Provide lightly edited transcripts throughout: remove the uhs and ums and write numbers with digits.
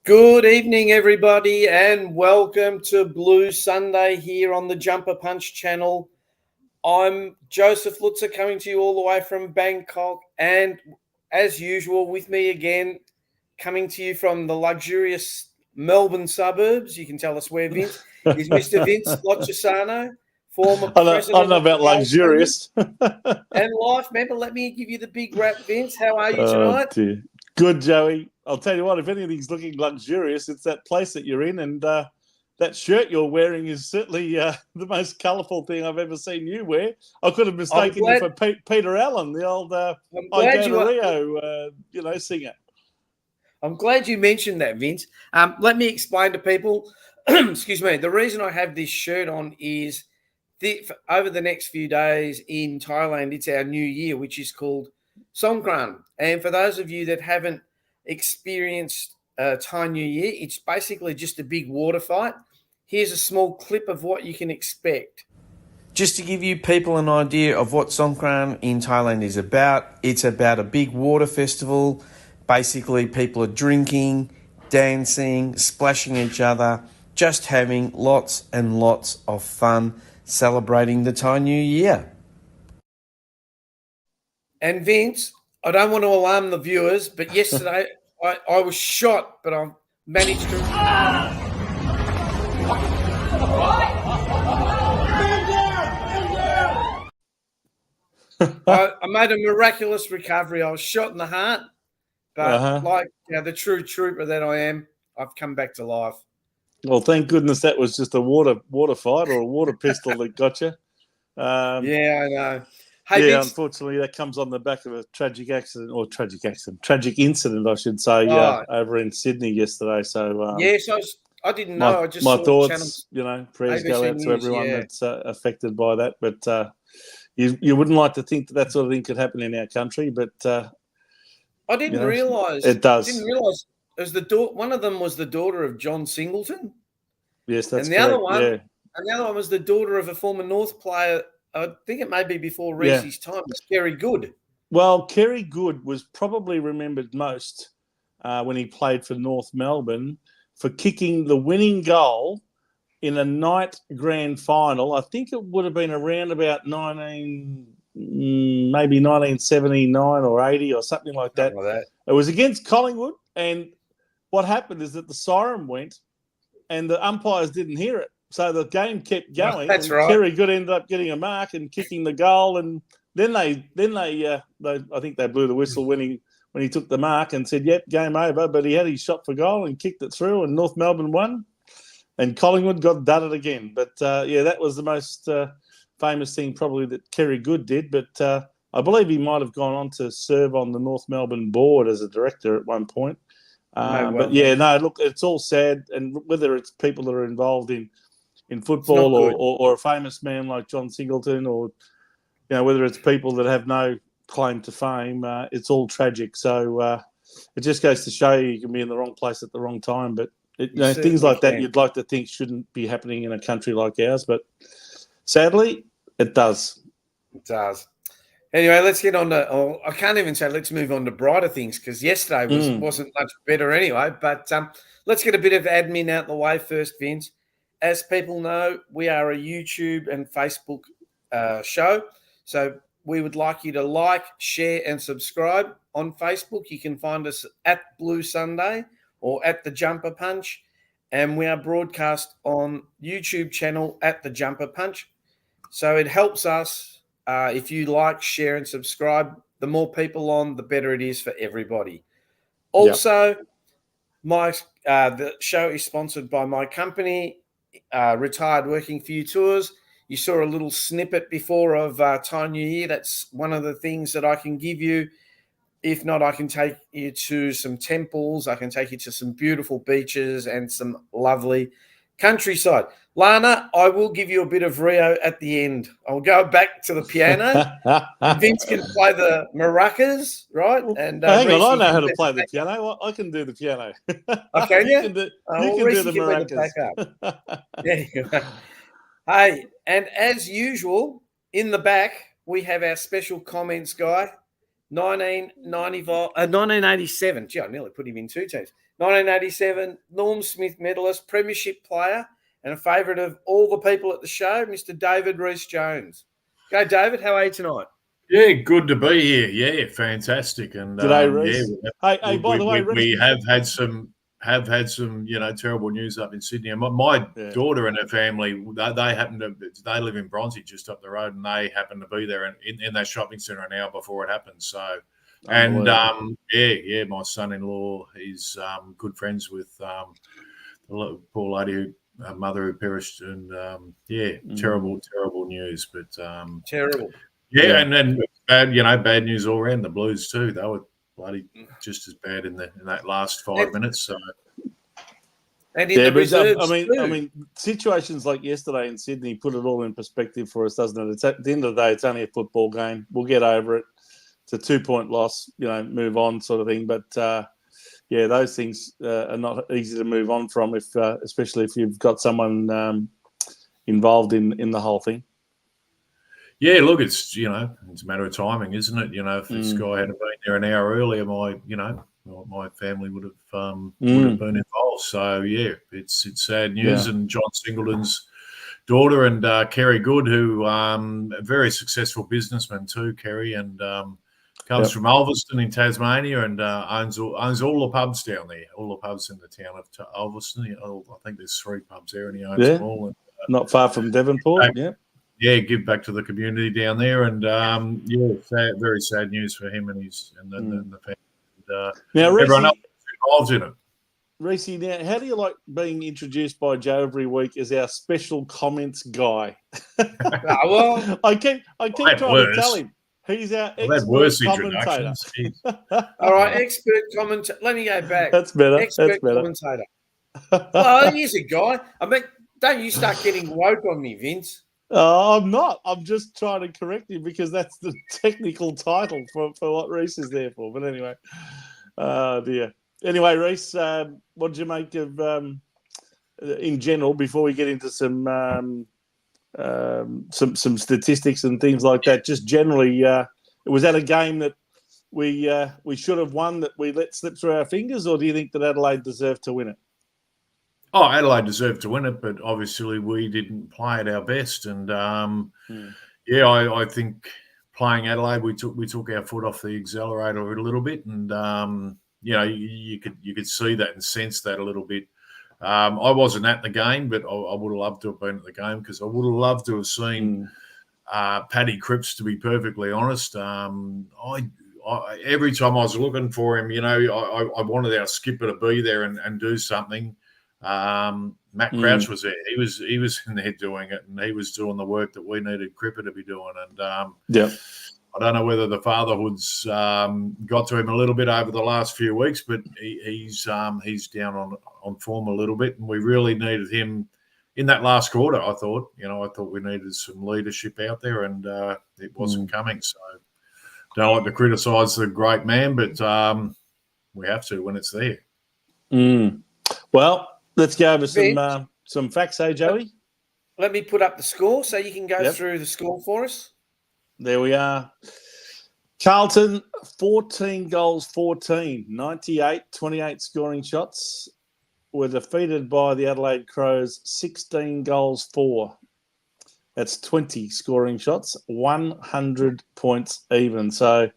Good evening, everybody, and welcome to Blue Sunday here on the Jumper Punch channel. I'm Joseph Luzza coming to you all the way from Bangkok, and as usual, with me again, coming to you from the luxurious Melbourne suburbs. You can tell us where, Vince, is Mr. Vince Loccisano, former president. I don't know about luxurious. And life, remember, let me give you the big rap, Vince. How are you tonight? Dear. Good, Joey. I'll tell you what, if anything's looking luxurious, it's that place that you're in, and that shirt you're wearing is certainly the most colourful thing I've ever seen you wear. I could have mistaken you for Peter Allen, the old I Go to Rio, singer. I'm glad you mentioned that, Vince. Let me explain to people, excuse me, the reason I have this shirt on is over the next few days in Thailand, it's our new year, which is called Songkran. And for those of you that haven't experienced Thai New Year, it's basically just a big water fight. Here's a small clip of what you can expect. Just to give you people an idea of what Songkran in Thailand is about, it's about a big water festival. Basically, people are drinking, dancing, splashing each other, just having lots and lots of fun celebrating the Thai New Year. And Vince, I don't want to alarm the viewers, but yesterday I was shot, but I managed to... I made a miraculous recovery. I was shot in the heart, but the true trooper that I am, I've come back to life. Well, thank goodness that was just a water fight or a water pistol that got you. Yeah, I know. Hey, yeah, Vince, unfortunately, that comes on the back of a tragic incident, I should say, over in Sydney yesterday. So, yes, I didn't know. I just my saw thoughts, prayers ABC go out News, to everyone that's affected by that. But you wouldn't like to think that sort of thing could happen in our country, but I didn't realise it does. I didn't realise it was one of them was the daughter of John Singleton. Yes, that's and the correct. other one, and the other one was the daughter of a former North player. I think it may be before Rhys' time. It's Kerry Good. Well, Kerry Good was probably remembered most when he played for North Melbourne for kicking the winning goal in a night grand final. I think it would have been around about 1979 or 80 or something like that. It was against Collingwood, and what happened is that the siren went and the umpires didn't hear it. So the game kept going. That's right. Kerry Good ended up getting a mark and kicking the goal, and then I think they blew the whistle when he took the mark and said, "Yep, game over." But he had his shot for goal and kicked it through, and North Melbourne won, and Collingwood got dudded again. But that was the most famous thing probably that Kerry Good did. But I believe he might have gone on to serve on the North Melbourne board as a director at one point. Look, it's all sad, and whether it's people that are involved in football or a famous man like John Singleton, or whether it's people that have no claim to fame, it's all tragic. So it just goes to show you can be in the wrong place at the wrong time. But things like that you'd like to think shouldn't be happening in a country like ours, but sadly it does. It does. Anyway, let's get on to. I can't even say let's move on to brighter things, because yesterday wasn't much better anyway. But let's get a bit of admin out the way first, Vince. As people know, we are a YouTube and Facebook show. So we would like you to like, share, and subscribe. On Facebook, you can find us at Blue Sunday or at The Jumper Punch. And we are broadcast on YouTube channel at The Jumper Punch. So it helps us if you like, share, and subscribe. The more people on, the better it is for everybody. Also, the show is sponsored by my company, Retired Working For You Tours. You saw a little snippet before of Thai New Year. That's one of the things that I can give you. If not, I can take you to some temples. I can take you to some beautiful beaches and some lovely countryside. Lana, I will give you a bit of Rio at the end. I'll go back to the piano. Vince can play the maracas, right? And hang on, I know how to play the piano. I can do the piano. Okay, you can do the maracas. There you go. Hey, and as usual, in the back, we have our special comments guy, 1987. Gee, I nearly put him in two teams. 1987, Norm Smith medalist, Premiership player, and a favourite of all the people at the show, Mr. David Rhys-Jones. Go, David. How are you tonight? Yeah, good to be here. Yeah, fantastic. And G'day, Rhys. yeah, By the way, Rhys, we have had some terrible news up in Sydney. And my daughter and her family, they happen to live in Bronte, just up the road, and they happen to be there in that shopping centre an hour before it happened. So, and my son-in-law, he's good friends with the poor lady who. Her mother who perished, and terrible news. But terrible. Yeah, and then bad news all around. The Blues too. They were bloody just as bad in that last 5 minutes. So. And in the reserves, I mean, situations like yesterday in Sydney put it all in perspective for us, doesn't it? It's at the end of the day, it's only a football game. We'll get over it. It's a 2-point loss. Move on, sort of thing. But. Those things are not easy to move on from, especially if you've got someone involved in the whole thing. Yeah, look, it's a matter of timing, isn't it? If this guy had been there an hour earlier, my family would have been involved. So yeah, it's sad news. Yeah. And John Singleton's daughter and Kerry Good, who a very successful businessman too, Kerry, and. Comes from Ulverston in Tasmania and owns all the pubs down there, all the pubs in the town of Ulverston. I think there's 3 pubs there, and he owns them all. And, not far from Devonport. Give back to the community down there, and very sad news for him and the family. And, now, everyone else involved in it. Rhys, now, how do you like being introduced by Joe every week as our special comments guy? Well, I keep trying to tell him. He's our expert commentator. All right, expert commentator. Let me go back. That's better. Expert commentator. Well, he's a guy. I mean, don't you start getting woke on me, Vince. I'm not. I'm just trying to correct you because that's the technical title for what Rhys is there for. But anyway, dear. Anyway, Rhys, what did you make of, in general, before we get into some statistics and things like that? Just generally, was that a game that we should have won, that we let slip through our fingers, or do you think that Adelaide deserved to win it? Oh, Adelaide deserved to win it, but obviously we didn't play at our best. And I think playing Adelaide, we took our foot off the accelerator a little bit, and you could see that and sense that a little bit. I wasn't at the game, but I would have loved to have been at the game, because I would have loved to have seen Paddy Cripps, to be perfectly honest. Every time I was looking for him, I wanted our skipper to be there and do something. Matt Crouch was there. He was in there doing it, and he was doing the work that we needed Cripper to be doing. And I don't know whether the fatherhood's got to him a little bit over the last few weeks, but he's down on form a little bit, and we really needed him in that last quarter. I thought we needed some leadership out there, and it wasn't coming. So don't like to criticise the great man, but we have to when it's there. Well, let's go over some facts, Joey? Let me put up the score so you can go through the score for us. There we are. Carlton, 14 goals, 14, 98, 28 scoring shots. Were defeated by the Adelaide Crows, 16 goals, 4. That's 20 scoring shots, 100 points even. So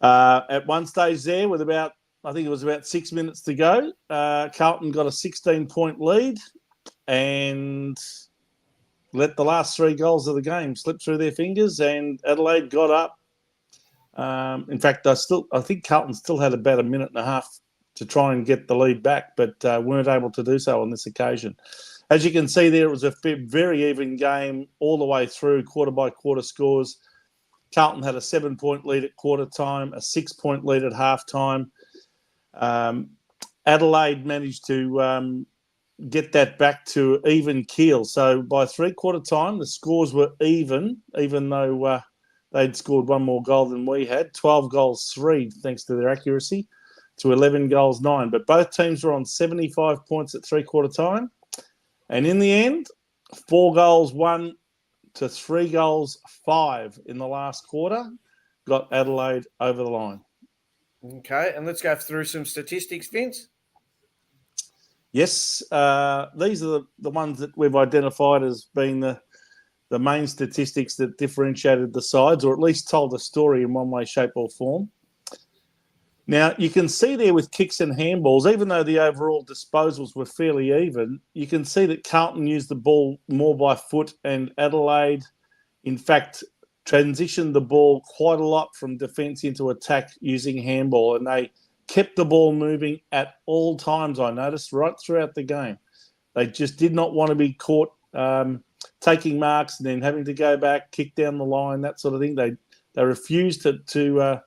at one stage there, with I think it was about 6 minutes to go, Carlton got a 16-point lead and let the last 3 goals of the game slip through their fingers, and Adelaide got up. In fact, I think Carlton still had about a minute and a half to try and get the lead back, but weren't able to do so on this occasion. As you can see there, it was a very even game all the way through, quarter-by-quarter scores. Carlton had a 7-point lead at quarter time, a 6-point lead at half time. Adelaide managed to get that back to even keel. So by three-quarter time, the scores were even though they'd scored one more goal than we had. 12 goals, 3, thanks to their accuracy, to 11 goals, 9. But both teams were on 75 points at three-quarter time. And in the end, 4 goals, 1 to 3 goals, 5 in the last quarter got Adelaide over the line. Okay, and let's go through some statistics, Vince. Yes, these are the ones that we've identified as being the main statistics that differentiated the sides, or at least told a story in one way, shape or form. Now, you can see there with kicks and handballs, even though the overall disposals were fairly even, you can see that Carlton used the ball more by foot and Adelaide, in fact, transitioned the ball quite a lot from defence into attack using handball, and they kept the ball moving at all times, I noticed, right throughout the game. They just did not want to be caught taking marks and then having to go back, kick down the line, that sort of thing. They refused to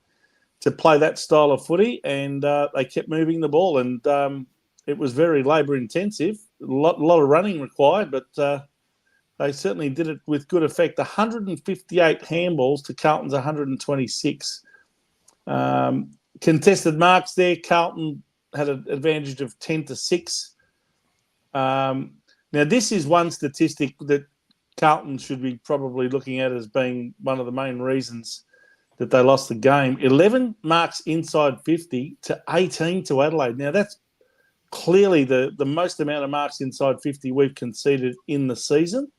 play that style of footy, and they kept moving the ball. And it was very labour-intensive, a lot of running required, but they certainly did it with good effect. 158 handballs to Carlton's 126. Contested marks there, Carlton had an advantage of 10-6. Now, this is one statistic that Carlton should be probably looking at as being one of the main reasons that they lost the game. 11 marks inside 50 to 18 to Adelaide. Now, that's clearly the most amount of marks inside 50 we've conceded in the season,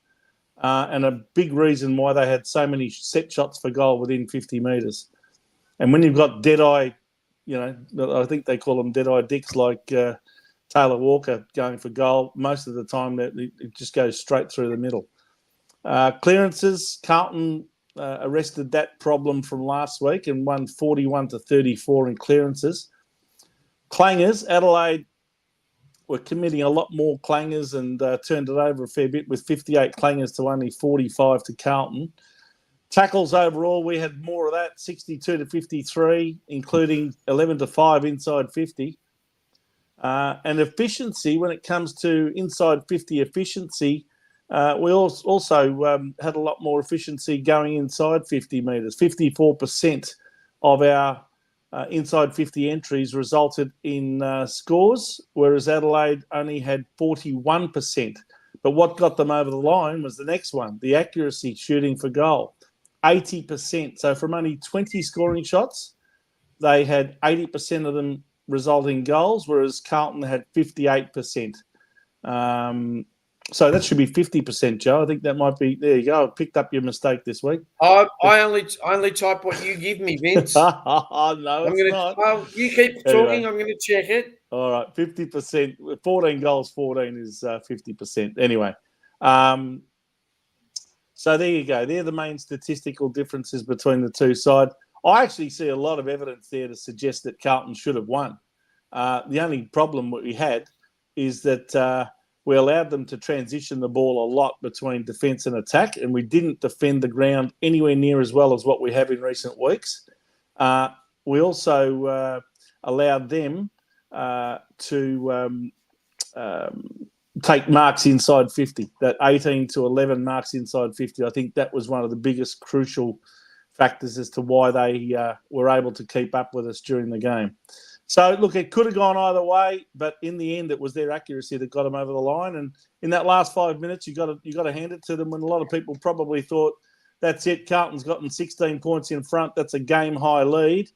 and a big reason why they had so many set shots for goal within 50 metres. And when you've got dead-eye, I think they call them dead-eye dicks like Taylor Walker going for goal, most of the time it just goes straight through the middle. Clearances, Carlton arrested that problem from last week and won 41-34 in clearances. Clangers, Adelaide were committing a lot more clangers and turned it over a fair bit with 58 clangers to only 45 to Carlton. Tackles overall, we had more of that, 62-53, including 11-5 inside 50. And efficiency, when it comes to inside 50 efficiency, we also had a lot more efficiency going inside 50 metres. 54% of our inside 50 entries resulted in scores, whereas Adelaide only had 41%. But what got them over the line was the next one, the accuracy shooting for goal, 80%. So from only 20 scoring shots, they had 80% of them result in goals, whereas Carlton had 58%. So that should be 50%, Joe. I think that might be. There you go. I picked up your mistake this week. I only type what you give me, Vince. No, it's not. Well, you keep talking. I'm going to check it. All right, 50%. 14 goals, 14 is 50%. Anyway, so there you go. They're the main statistical differences between the two sides. I actually see a lot of evidence there to suggest that Carlton should have won. The only problem that we had is that we allowed them to transition the ball a lot between defence and attack, and we didn't defend the ground anywhere near as well as what we have in recent weeks. We also allowed them to take marks inside 50, that 18-11 marks inside 50. I think that was one of the biggest crucial factors as to why they were able to keep up with us during the game. So, look, it could have gone either way, but in the end, it was their accuracy that got them over the line. And in that last 5 minutes, you got to hand it to them. When a lot of people probably thought, that's it, Carlton's gotten 16 points in front, that's a game-high lead.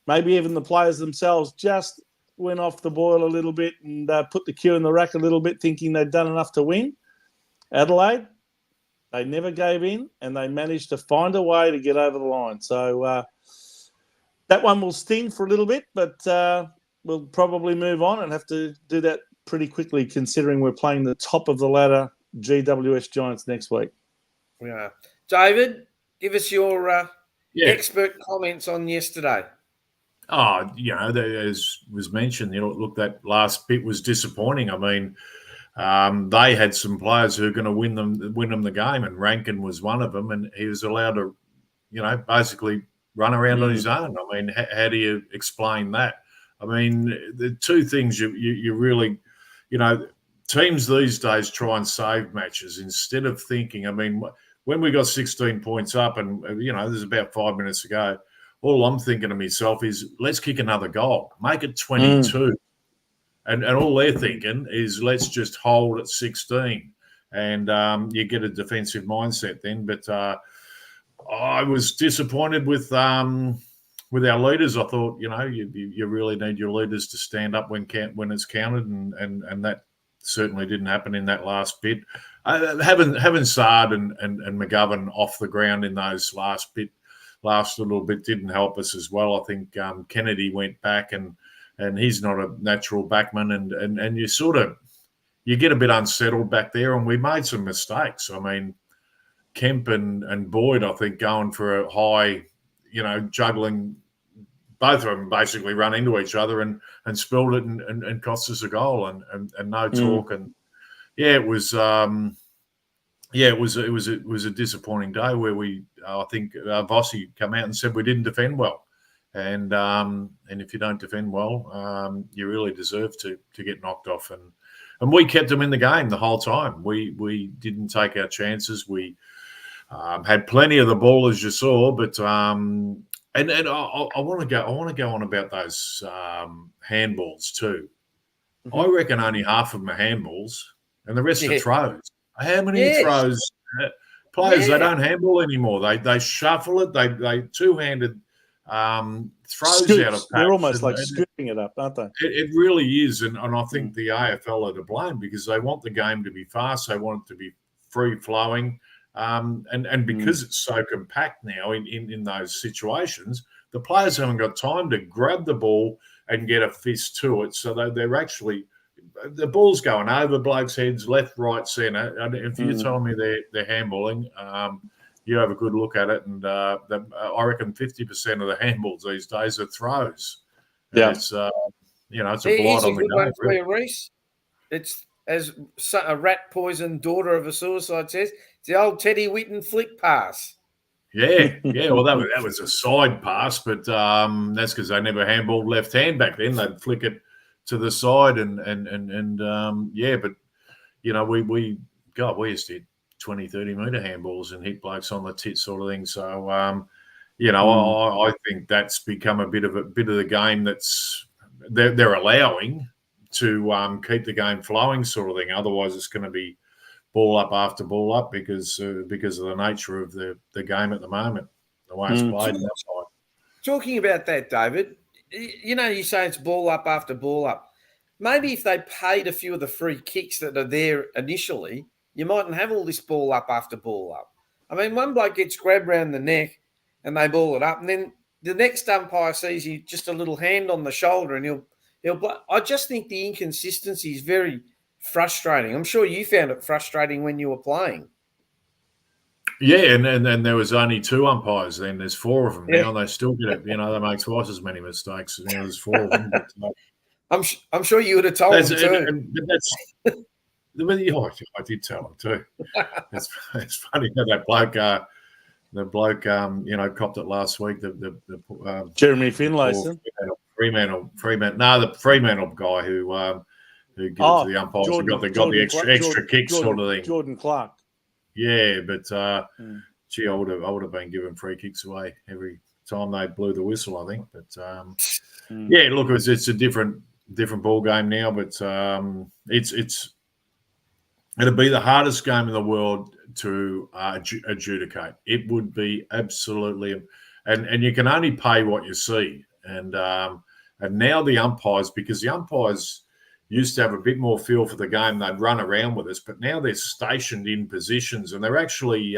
Maybe even the players themselves just went off the boil a little bit and put the cue in the rack a little bit, thinking they'd done enough to win. Adelaide, they never gave in, and they managed to find a way to get over the line. So, that one will sting for a little bit, but we'll probably move on and have to do that pretty quickly, considering we're playing the top of the ladder GWS Giants next week. Yeah. David, give us your expert comments on yesterday. Oh, as was mentioned, look, that last bit was disappointing. I mean, they had some players who are going to win them the game, and Rankin was one of them, and he was allowed to, basically run around on his own. I mean, how do you explain that? I mean, the two things you really, teams these days try and save matches instead of thinking. I mean, when we got 16 points up and, there's about 5 minutes to go, all I'm thinking to myself is, let's kick another goal, make it 22. And all they're thinking is, let's just hold at 16. And you get a defensive mindset then. But I was disappointed with our leaders. I thought, you really need your leaders to stand up when it's counted, and that certainly didn't happen in that last bit. Having Sard and McGovern off the ground in those last little bit didn't help us as well. I think Kennedy went back, and he's not a natural backman, and you get a bit unsettled back there, and we made some mistakes. I mean, Kemp and Boyd, I think, going for a high, juggling. Both of them basically run into each other and spilled it and cost us a goal and no talk. And it was it was a disappointing day where I think Vossi came out and said we didn't defend well. And if you don't defend well, you really deserve to get knocked off. And we kept them in the game the whole time. We didn't take our chances. We had plenty of the ball, as you saw, but and I want to go on about those handballs too. Mm-hmm. I reckon only half of them are handballs, and the rest are throws. How many throws? Players they don't handball anymore. They shuffle it. They two-handed throws out of patch. They're almost like scooping it up, aren't they? It really is, and I think the AFL are to blame because they want the game to be fast. They want it to be free-flowing. And because it's so compact now in those situations, the players haven't got time to grab the ball and get a fist to it. So they're actually the ball's going over blokes' heads, left, right, centre. And if you're telling me they're handballing, you have a good look at it. And I reckon 50% of the handballs these days are throws. Yeah, it's a blight on the game. For you, Rhys. It's as a rat poisoned daughter of a suicide says. It's the old Teddy Whitten flick pass. Yeah. Well, that was a side pass, but that's because they never handballed left hand back then. They'd flick it to the side, but we used to hit 20, 30 metre handballs and hit blokes on the tit sort of thing. So I think that's become a bit of the game that's they're allowing to keep the game flowing sort of thing. Otherwise, it's going to be ball up after ball up because of the nature of the game at the moment, the way it's played. Talking about that, David, you say it's ball up after ball up. Maybe if they paid a few of the free kicks that are there initially, you mightn't have all this ball up after ball up. I mean, one bloke gets grabbed around the neck and they ball it up, and then the next umpire sees you just a little hand on the shoulder and he'll. I just think the inconsistency is very frustrating. I'm sure you found it frustrating when you were playing. Yeah, and then there was only 2 umpires then. There's 4 of them now, and they still get it. They make twice as many mistakes. There's 4 of them. I'm sure you would have told them too. I did tell them too. It's funny how that bloke, copped it last week. The Jeremy Finlayson. Fremantle. No, the Fremantle guy who gave it to the umpires and got the extra kick sort of thing. Jordan Clark. Yeah, but gee, I would have been giving free kicks away every time they blew the whistle, I think. But yeah, look, it's a different ball game now. But it'd be the hardest game in the world to adjudicate. It would be absolutely, and you can only pay what you see. And now the umpires, because the umpires used to have a bit more feel for the game, they'd run around with us, but now they're stationed in positions and they're actually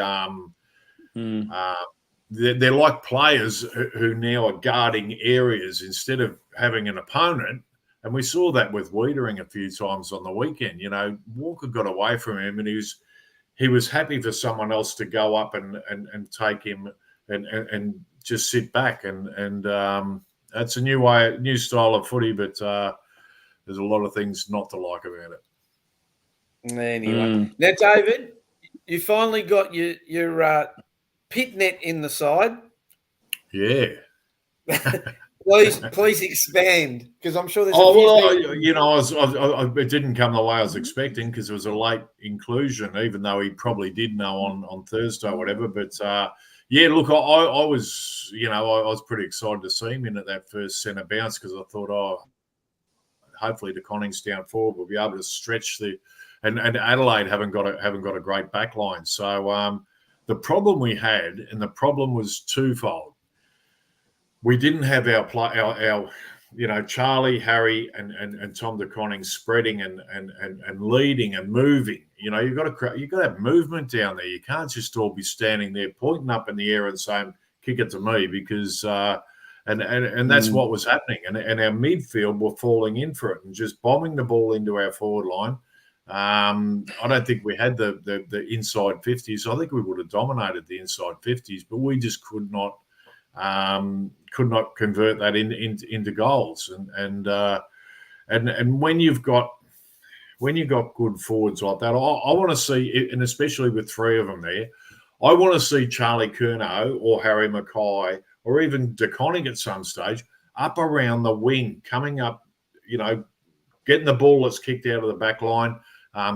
they're like players who now are guarding areas instead of having an opponent. And we saw that with Wiedering a few times on the weekend. Walker got away from him and he was happy for someone else to go up and take him and just sit back. And that's a new style of footy, but there's a lot of things not to like about it. Anyway, now David, you finally got your pit net in the side. Yeah. Please expand, because I'm sure there's. It didn't come the way I was expecting because it was a late inclusion, even though he probably did know on Thursday or whatever. But yeah, look, I was, I was pretty excited to see him in at that first centre bounce because I thought, hopefully the Connings down forward will be able to stretch and Adelaide haven't got a great back line. So The problem we had, and the problem was twofold. We didn't have our Charlie, Harry, and Tom de Koning spreading and leading and moving. You've got to have movement down there. You can't just all be standing there pointing up in the air and saying, "Kick it to me," because and that's what was happening. And our midfield were falling in for it and just bombing the ball into our forward line. I don't think we had the inside 50s. I think we would have dominated the inside 50s, but we just could not convert that into goals. And when you've got good forwards like that, I want to see, and especially with three of them there, I want to see Charlie Curnow or Harry Mackay or even de Koning at some stage up around the wing, coming up, getting the ball that's kicked out of the back line,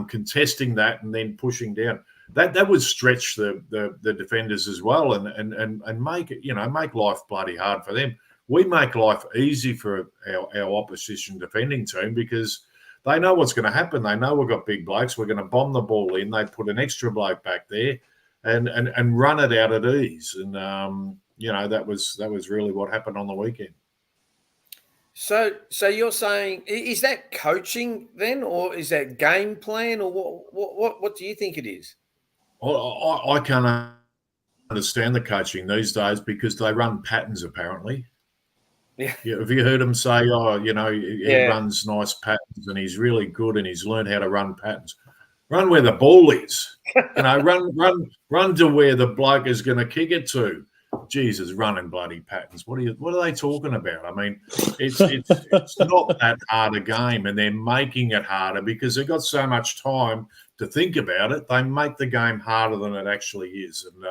contesting that and then pushing down. That would stretch the defenders as well and make it, make life bloody hard for them. We make life easy for our opposition defending team because they know what's going to happen. They know we've got big blokes. We're going to bomb the ball in. They put an extra bloke back there and run it out at ease. And that was really what happened on the weekend. So you're saying, is that coaching then, or is that game plan, or what do you think it is? I can't understand the coaching these days because they run patterns apparently. Yeah. Have you heard him say, he runs nice patterns and he's really good and he's learned how to run patterns? Run where the ball is. Run to where the bloke is going to kick it to. Jesus, running bloody patterns. What are they talking about? I mean, it's not that hard a game, and they're making it harder because they've got so much time to think about it. They make the game harder than it actually is. And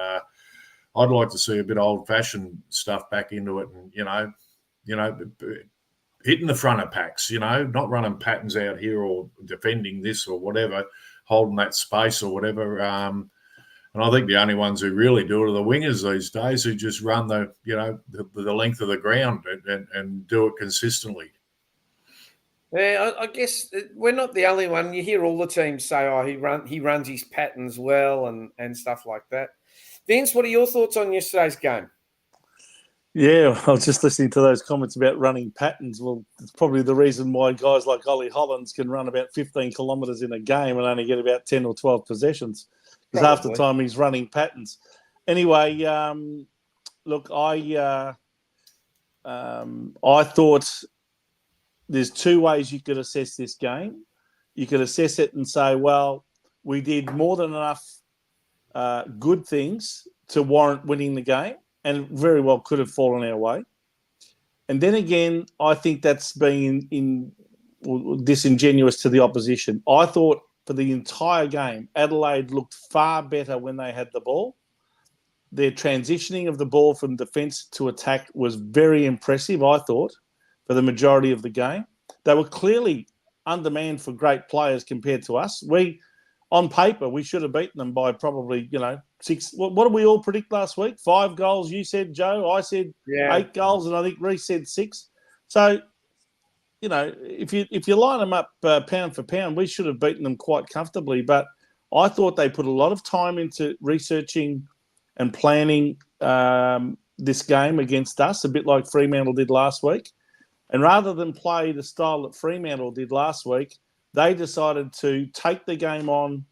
I'd like to see a bit of old-fashioned stuff back into it, and hitting the front of packs. Not running patterns out here or defending this or whatever, holding that space or whatever. And I think the only ones who really do it are the wingers these days, who just run the length of the ground and do it consistently. Yeah, I guess we're not the only one. You hear all the teams say, "Oh, he runs his patterns well," and stuff like that. Vince, what are your thoughts on yesterday's game? Yeah, I was just listening to those comments about running patterns. Well, it's probably the reason why guys like Ollie Hollands can run about 15 kilometres in a game and only get about 10 or 12 possessions. Because half the time he's running patterns. Anyway, look, I thought there's two ways you could assess this game. You could assess it and say, well, we did more than enough good things to warrant winning the game, and very well could have fallen our way. And then again, I think that's been disingenuous to the opposition. I thought for the entire game, Adelaide looked far better when they had the ball. Their transitioning of the ball from defence to attack was very impressive, I thought, for the majority of the game. They were clearly undermanned for great players compared to us. On paper, we should have beaten them by probably, 6. What did we all predict last week? 5 goals, you said, Joe. I said 8 goals, and I think Rhys said 6. So, if you line them up pound for pound, we should have beaten them quite comfortably. But I thought they put a lot of time into researching and planning this game against us, a bit like Fremantle did last week. And rather than play the style that Fremantle did last week, they decided to take the game on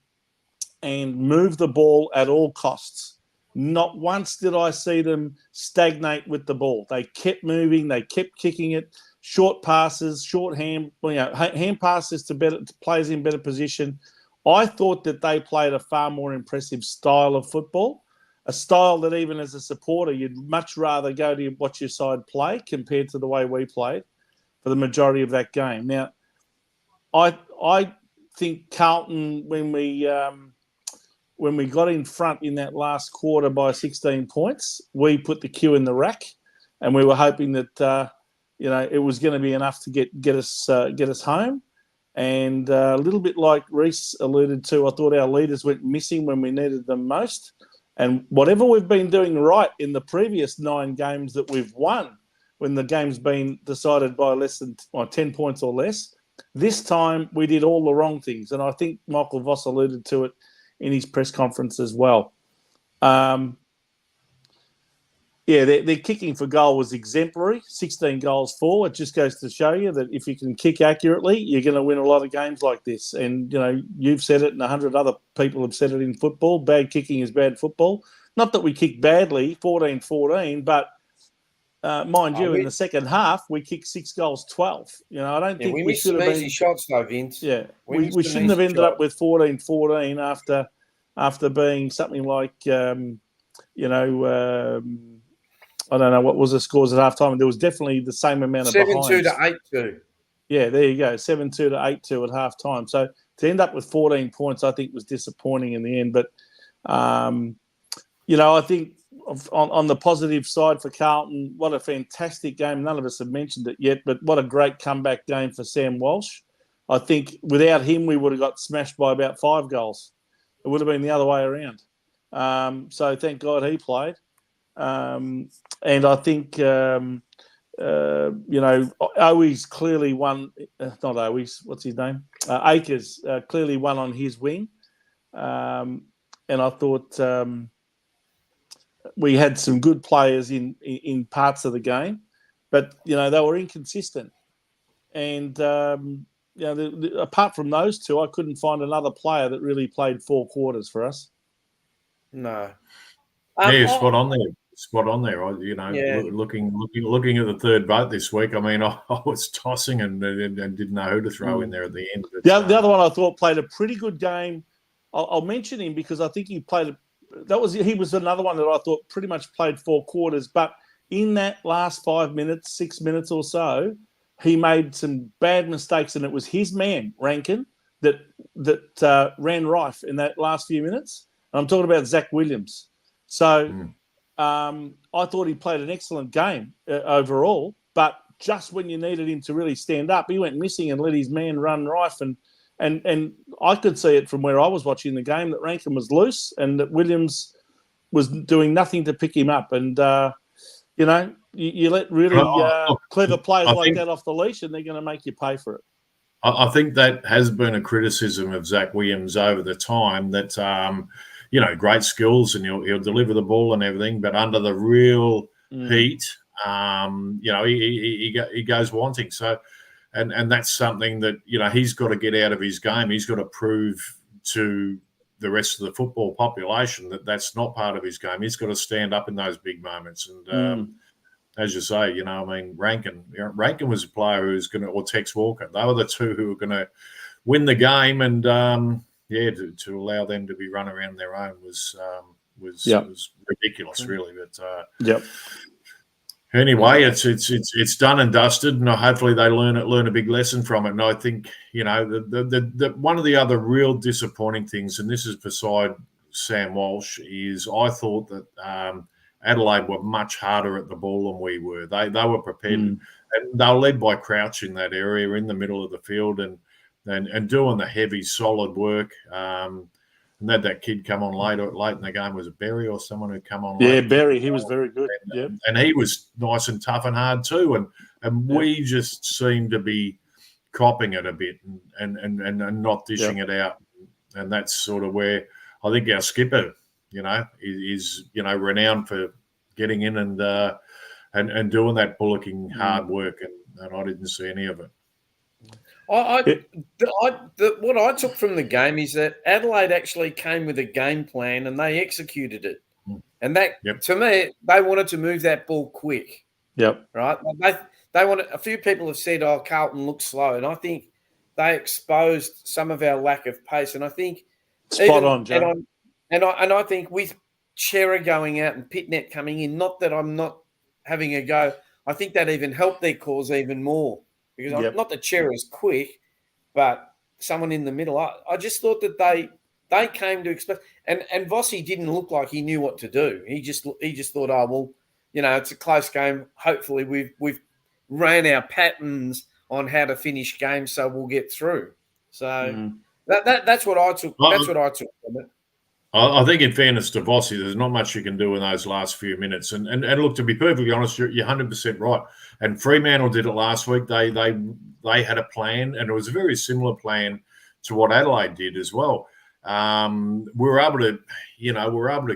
and move the ball at all costs. Not once did I see them stagnate with the ball. They kept moving. They kept kicking it. Short passes, hand passes to players in better position. I thought that they played a far more impressive style of football, a style that even as a supporter, you'd much rather go to watch your side play compared to the way we played for the majority of that game. Now, I think Carlton, when we got in front in that last quarter by 16 points, we put the cue in the rack, and we were hoping that it was going to be enough to get us home. And a little bit like Rhys alluded to, I thought our leaders went missing when we needed them most. And whatever we've been doing right in the previous 9 games that we've won, when the game's been decided by less than 10 points or less, this time we did all the wrong things. And I think Michael Voss alluded to it in his press conference as well. Their kicking for goal was exemplary, 16 goals for. It just goes to show you that if you can kick accurately, you're going to win a lot of games like this. And, you've said it and 100 other people have said it in football. Bad kicking is bad football. Not that we kicked badly, 14-14, but mind you, in the second half, we kicked 6 goals, 12. I don't think we should have been... easy shots, though, Vince. Yeah, we shouldn't have ended up with 14-14 after being something like, I don't know what was the scores at halftime. There was definitely the same amount of 7-2 to 8-2. Yeah, there you go, 7-2 to 8-2 at halftime. So to end up with 14 points, I think was disappointing in the end. But I think on the positive side for Carlton, what a fantastic game. None of us have mentioned it yet, but what a great comeback game for Sam Walsh. I think without him, we would have got smashed by about 5 goals. It would have been the other way around. So thank God he played. And I think, Owies clearly won, not Owies, what's his name? Akers clearly won on his wing. And I thought we had some good players in parts of the game, but, they were inconsistent. And, apart from those two, I couldn't find another player that really played 4 quarters for us. No. Spot on there. Looking at the third vote this week. I mean, I was tossing and didn't know who to throw in there at the end. But, the other one I thought played a pretty good game. I'll mention him because I think he was another one that I thought pretty much played 4 quarters. But in that last 5 minutes, 6 minutes or so, he made some bad mistakes, and it was his man Rankin that ran rife in that last few minutes. And I'm talking about Zach Williams. So. I thought he played an excellent game overall, but just when you needed him to really stand up, he went missing and let his man run rife. And I could see it from where I was watching the game that Rankin was loose and that Williams was doing nothing to pick him up. And, you let really clever players like that off the leash and they're going to make you pay for it. I think that has been a criticism of Zach Williams over the time that, great skills and he'll deliver the ball and everything, but under the real heat, he goes wanting. So, and that's something that, he's got to get out of his game. He's got to prove to the rest of the football population that that's not part of his game. He's got to stand up in those big moments. And as you say, Rankin was a player who was going to, or Tex Walker, they were the two who were going to win the game. And, to allow them to be run around their own was ridiculous, really. But anyway, it's done and dusted, and hopefully they learn a big lesson from it. And I think the one of the other real disappointing things, and this is beside Sam Walsh, is I thought that Adelaide were much harder at the ball than we were. They were prepared, and they were led by Crouch in that area in the middle of the field, and doing the heavy, solid work. And had that kid come on late in the game. Was it Berry or someone who come on late? Yeah, Berry. He was very good. And he was nice and tough and hard too. And we just seemed to be copping it a bit and not dishing it out. And that's sort of where I think our skipper, is renowned for getting in and doing that bullocking hard work. And I didn't see any of it. What I took from the game is that Adelaide actually came with a game plan and they executed it. And that, to me, they wanted to move that ball quick. Yep. Right? They wanted. A few people have said, Carlton looks slow. And I think they exposed some of our lack of pace. And I think spot on, Joe. And I think with Chera going out and Pitnet coming in, not that I'm not having a go, I think that even helped their cause even more. Because not that Chera's quick, but someone in the middle. I just thought that they came to expect, and Vossi didn't look like he knew what to do. He just thought, it's a close game. Hopefully we've ran our patterns on how to finish games, so we'll get through. So that's what I took. That's what I took from it. I think, in fairness to Vossi, there's not much you can do in those last few minutes. And look, to be perfectly honest, you're 100% right. And Fremantle did it last week. They had a plan, and it was a very similar plan to what Adelaide did as well. we were able to,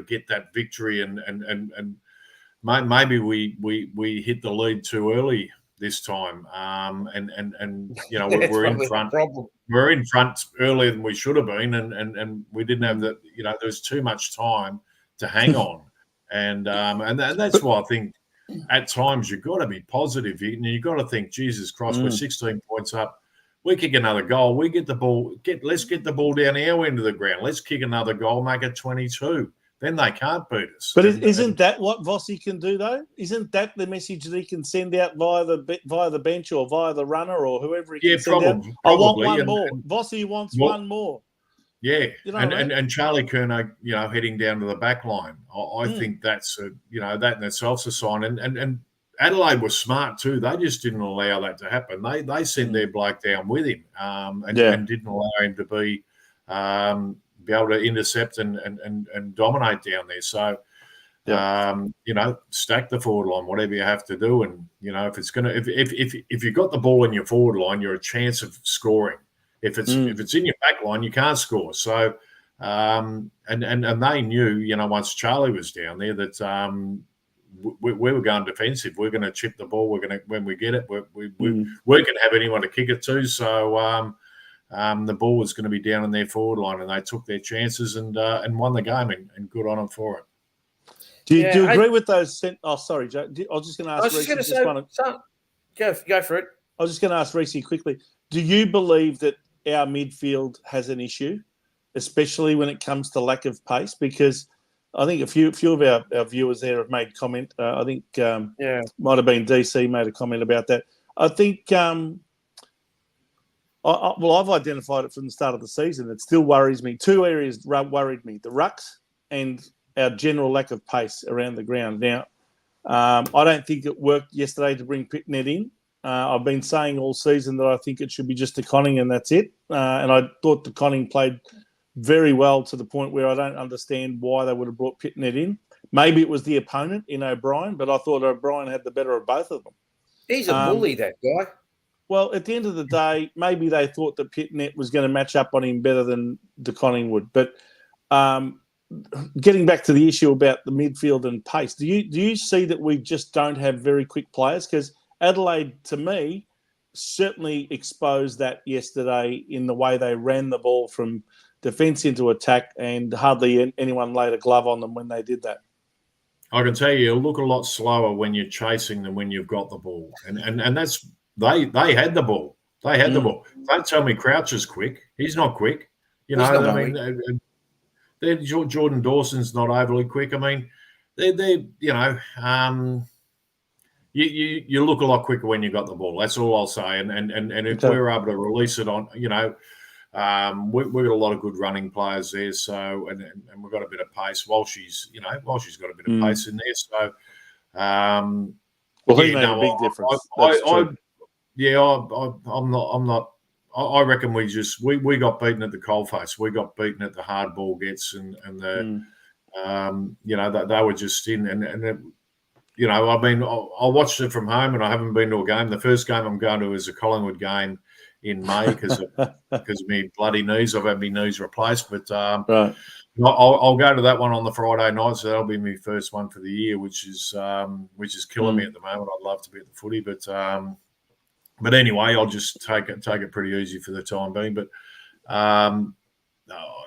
get that victory, and maybe we hit the lead too early this time, and we're in front. We're in front earlier than we should have been, and we didn't have the, there was too much time to hang on, and that's why I think at times you've got to be positive, and you've got to think, Jesus Christ, we're 16 points up. We kick another goal. We get the ball. Let's get the ball down our end of the ground. Let's kick another goal, make it 22. Then they can't beat us. But isn't that what Vossi can do, though? Isn't that the message that he can send out via the bench or via the runner or whoever he can send out? I want one more. Vossi wants one more. Yeah, and Charlie Curnow, heading down to the back line. I think that's that in itself's a sign. And Adelaide was smart too. They just didn't allow that to happen. They sent their bloke down with him, and didn't allow him to be able to intercept and dominate down there. So, stack the forward line, whatever you have to do. And if it's if you've got the ball in your forward line, you're a chance of scoring. If it's in your back line, you can't score. So, and they knew, once Charlie was down there, that we were going defensive. We're going to chip the ball. When we get it, we can have anyone to kick it to. So the ball was going to be down in their forward line, and they took their chances and won the game, and good on them for it. Do you agree with those? Oh, sorry, Joe. I was just going to ask. Go for it. I was just going to ask Rhys quickly. Do you believe that our midfield has an issue, especially when it comes to lack of pace? Because I think a few of our viewers there have made comment. I think might have been DC made a comment about that. I think I've identified it from the start of the season. It still worries me. Two areas worried me: the rucks and our general lack of pace around the ground. Now, I don't think it worked yesterday to bring Pitnet in. I've been saying all season that I think it should be just De Koning and that's it. And I thought De Koning played very well to the point where I don't understand why they would have brought Pitnet in. Maybe it was the opponent in O'Brien, but I thought O'Brien had the better of both of them. He's a bully, that guy. Well, at the end of the day, maybe they thought that Pitnet was going to match up on him better than De Koning would. But getting back to the issue about the midfield and pace, do you see that we just don't have very quick players? Because Adelaide, to me, certainly exposed that yesterday in the way they ran the ball from defence into attack, and hardly anyone laid a glove on them when they did that. I can tell you look a lot slower when you're chasing than when you've got the ball. And that's they had the ball. They had the ball. Don't tell me Crouch is quick. He's not quick. Jordan Dawson's not overly quick. I mean, you look a lot quicker when you got the ball. That's all I'll say. And if we're able to release it on, we've got a lot of good running players there. So and we've got a bit of pace. Walshy's got a bit of pace in there. So he made a big difference. I'm not. I reckon we got beaten at the coalface. We got beaten at the hard ball gets and the they were just in and. I mean, I watched it from home, and I haven't been to a game. The first game I'm going to is a Collingwood game in May because of me bloody knees. I've had my knees replaced, but right. I'll go to that one on the Friday night. So that'll be my first one for the year, which is killing me at the moment. I'd love to be at the footy, but anyway, I'll just take it pretty easy for the time being. But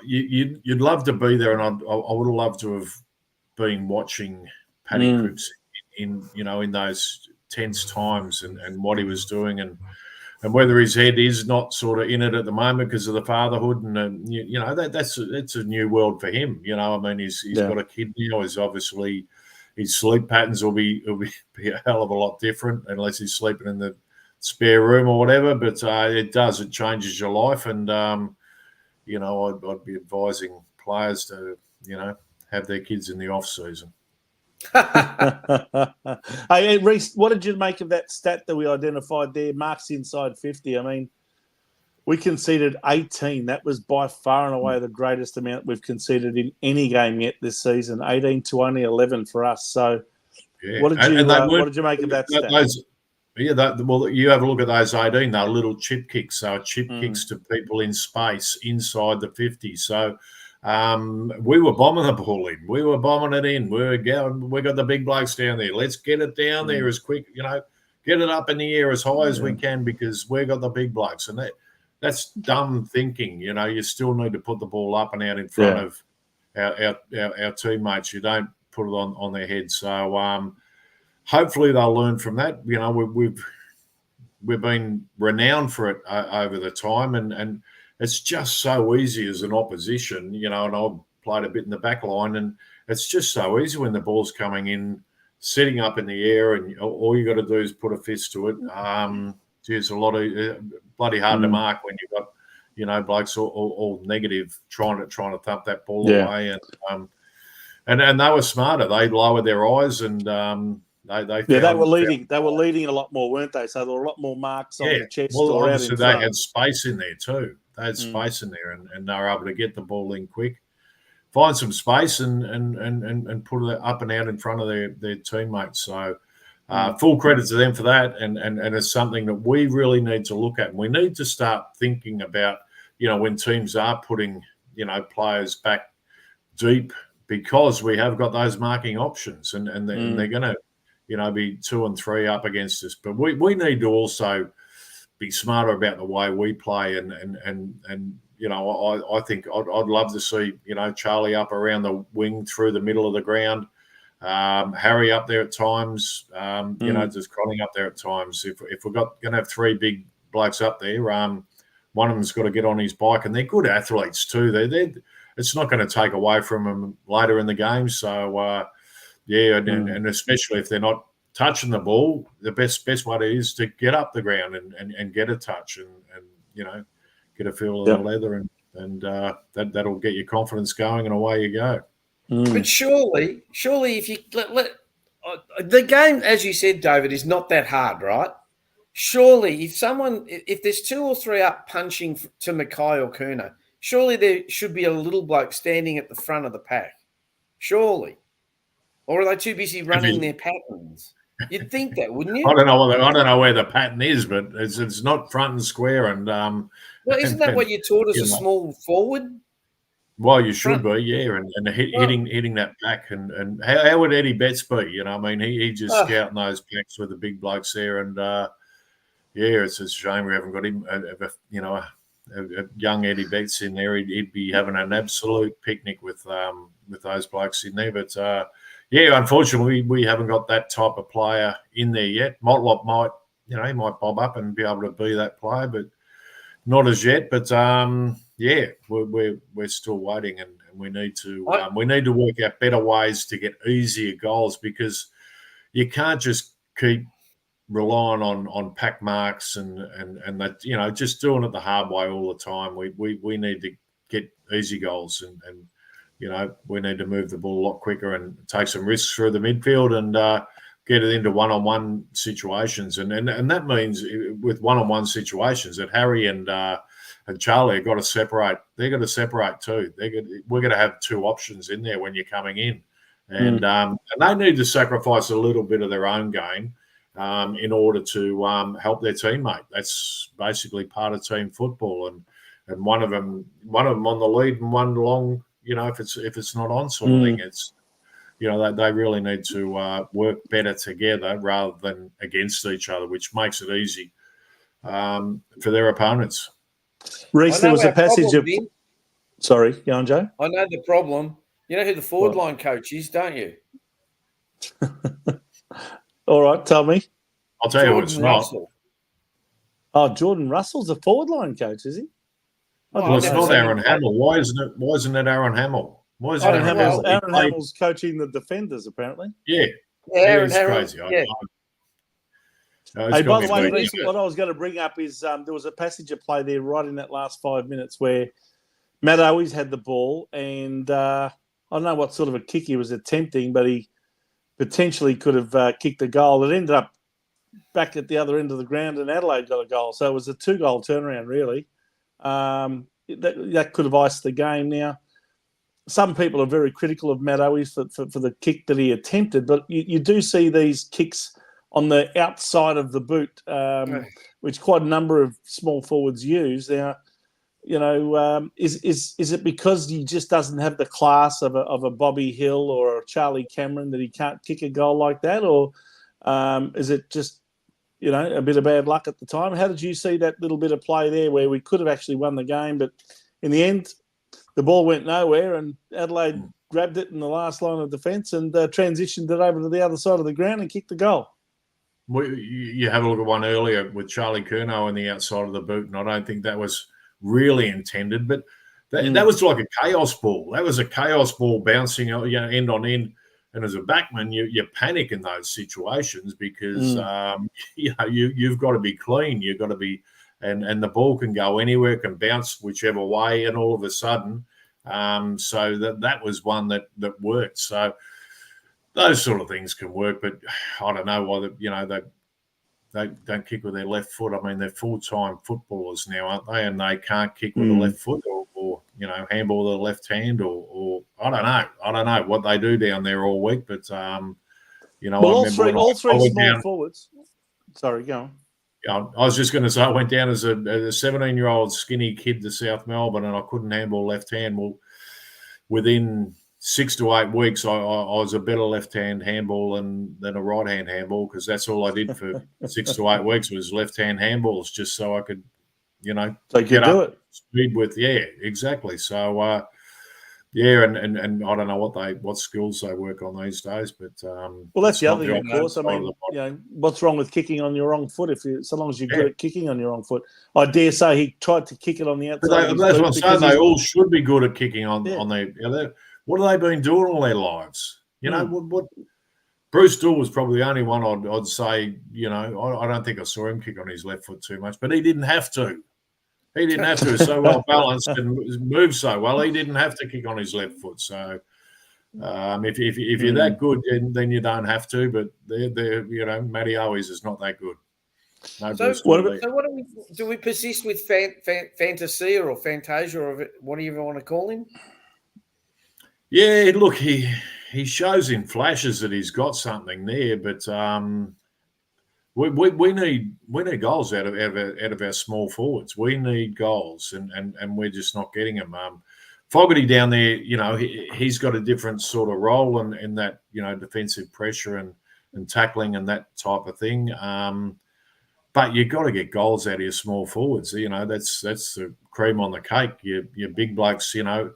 you'd love to be there, and I would have loved to have been watching Paddy Cripps in those tense times and what he was doing and whether his head is not sort of in it at the moment because of the fatherhood and that's a new world for him. I mean he's got a kid now. He's obviously his sleep patterns will be a hell of a lot different unless he's sleeping in the spare room or whatever. But it changes your life and I'd be advising players to have their kids in the off season. Hey, Rhys, what did you make of that stat that we identified there? Marks inside 50. I mean, we conceded 18. That was by far and away the greatest amount we've conceded in any game yet this season. 18 to only 11 for us. So, what did you make of that stat? Yeah, well, you have a look at those 18. They're little chip kicks. So chip kicks to people in space inside the 50. So we were bombing the ball in. We were bombing it in. We got the big blokes down there. Let's get it down there as quick, get it up in the air as high as we can because we got the big blokes. And that's dumb thinking. You still need to put the ball up and out in front of our teammates. You don't put it on their heads. So hopefully they'll learn from that. We've been renowned for it over the time, and it's just so easy as an opposition, and I've played a bit in the back line, and it's just so easy when the ball's coming in, sitting up in the air, and all you got to do is put a fist to it. It's a lot of bloody hard to mark when you've got, blokes all negative trying to thump that ball away, and they were smarter. They lowered their eyes and. They were leading. They were leading a lot more, weren't they? So there were a lot more marks on the chest. Well, or obviously out in front. they had space in there too. They had space in there, and they were able to get the ball in quick, find some space, and put it up and out in front of their teammates. So full credit to them for that, and it's something that we really need to look at. And we need to start thinking about, when teams are putting, players back deep because we have got those marking options, and they're going to. Be 2 and 3 up against us. But we need to also be smarter about the way we play. And I think I'd love to see, Charlie up around the wing through the middle of the ground, Harry up there at times, just Cronning up there at times. If we're going to have 3 big blokes up there, one of them's got to get on his bike. And they're good athletes too. It's not going to take away from them later in the game. So, and especially if they're not touching the ball, the best way is to get up the ground and get a touch and get a feel of the leather and that'll get your confidence going and away you go. But surely if you the game, as you said, David, is not that hard, right? Surely if there's 2 or 3 up punching to Mackay or Kerner, surely there should be a little bloke standing at the front of the pack. Surely. Or are they too busy running their patterns? You'd think that, wouldn't you? I don't know where the pattern is, but it's not front and square. And well, isn't that what you taught as a small forward? Well, you should be, and hitting that back. And how would Eddie Betts be? He just scouting those packs with the big blokes there. And it's a shame we haven't got him. A young Eddie Betts in there. He'd be having an absolute picnic with those blokes in there. But unfortunately, we haven't got that type of player in there yet. Motlop might, he might bob up and be able to be that player, but not as yet. But we're still waiting, and we need to work out better ways to get easier goals because you can't just keep relying on pack marks and that just doing it the hard way all the time. We need to get easy goals and we need to move the ball a lot quicker and take some risks through the midfield and get it into one-on-one situations. And that means with one-on-one situations that Harry and Charlie have got to separate. They've got to separate too. We're going to have 2 options in there when you're coming in. And they need to sacrifice a little bit of their own game in order to help their teammate. That's basically part of team football. And one of them on the lead and one along, if it's not on sort of thing, it's they really need to work better together rather than against each other, which makes it easy for their opponents. Rhys, there was a passage of. Sorry, go on, Joe. I know the problem. You know who the forward line coach is, don't you? All right, tell me. I'll tell you it's not. Oh, Jordan Russell's a forward line coach, is he? Well, it's not Aaron Hamill. Why isn't it Aaron Hamill? Why is Aaron Hamill's coaching the defenders, apparently. Yeah. Aaron it's Hamill. crazy. Yeah. Hey, by the way, Rhys, what I was going to bring up is there was a passage of play there right in that last 5 minutes where Matt Owies had the ball and I don't know what sort of a kick he was attempting, but he potentially could have kicked a goal. It ended up back at the other end of the ground and Adelaide got a goal. So it was a 2-goal turnaround, really. That could have iced the game. Now, some people are very critical of Matt Owies for the kick that he attempted, but you do see these kicks on the outside of the boot, which quite a number of small forwards use. Now, is it because he just doesn't have the class of a Bobby Hill or a Charlie Cameron that he can't kick a goal like that, or is it just a bit of bad luck at the time? How did you see that little bit of play there where we could have actually won the game, but in the end, the ball went nowhere and Adelaide grabbed it in the last line of defence and transitioned it over to the other side of the ground and kicked the goal? You have a look at one earlier with Charlie Curnow on the outside of the boot, and I don't think that was really intended, but that was like a chaos ball. That was a chaos ball bouncing end on end. And as a backman, you panic in those situations because you've got to be clean. You've got to be, and the ball can go anywhere, it can bounce whichever way, and all of a sudden, so that was one that worked. So those sort of things can work, but I don't know why they don't kick with their left foot. I mean, they're full-time footballers now, aren't they? And they can't kick with the left foot or handball with the left hand or I don't know what they do down there all week. But, all three small forwards. Sorry, go on. I was just going to say I went down as a 17-year-old skinny kid to South Melbourne and I couldn't handball left hand. Well, within 6 to 8 weeks, I was a better left-hand handball than a right-hand handball because that's all I did for 6 to 8 weeks was left-hand handballs just so I could, get up speed with. Yeah, exactly. So, and I don't know what skills they work on these days, but well, that's the other thing, of course. I mean, what's wrong with kicking on your wrong foot so long as you're good at kicking on your wrong foot? I dare say he tried to kick it on the outside. That's what I'm saying. They all should be good at kicking on their. What have they been doing all their lives? What Bruce Dool was probably the only one I'd say. I don't think I saw him kick on his left foot too much, but he didn't have to. He didn't have to. He was so well balanced and moved so well. He didn't have to kick on his left foot. So if you're that good, then you don't have to. But Matty Owies is not that good. No. So what do we persist with Fantasia or Fantasia or what do you even want to call him? Yeah, look, he shows in flashes that he's got something there, but we need goals out of our small forwards. We need goals, and we're just not getting them. Fogarty down there, he's got a different sort of role in that defensive pressure and tackling and that type of thing. But you've got to get goals out of your small forwards. That's the cream on the cake. Your big blokes, they're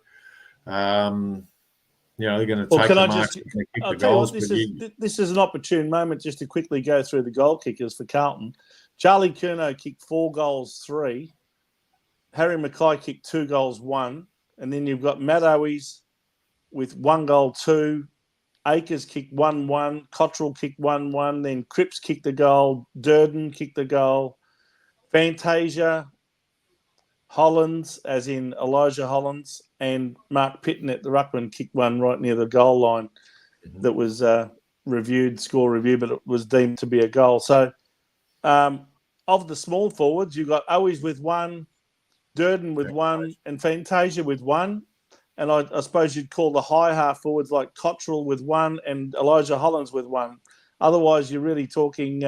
going to take the marks and kick the goals. This is an opportune moment just to quickly go through the goal kickers for Carlton. Charlie Curnow kicked 4 goals, 3. Harry Mackay kicked 2 goals, 1. And then you've got Matt Owies with 1 goal, 2. Akers kicked 1-1. Cottrell kicked 1-1. Then Cripps kicked the goal. Durden kicked the goal. Fantasia, Hollands, as in Elijah Hollands, and Mark Pitton at the ruckman kicked one right near the goal line that was score review, but it was deemed to be a goal. So of the small forwards, you've got Owies with 1, Durden with 1, and Fantasia with 1. And I suppose you'd call the high half forwards like Cottrell with 1 and Elijah Hollands with 1. Otherwise, you're really talking,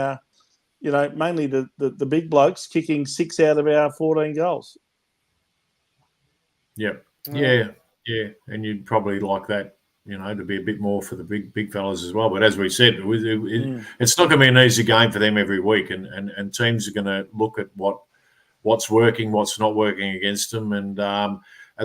mainly the big blokes kicking 6 out of our 14 goals. Yep. Yeah. And you'd probably like that, to be a bit more for the big fellas as well. But as we said, it's not going to be an easy game for them every week, and teams are going to look at what's working, what's not working against them, and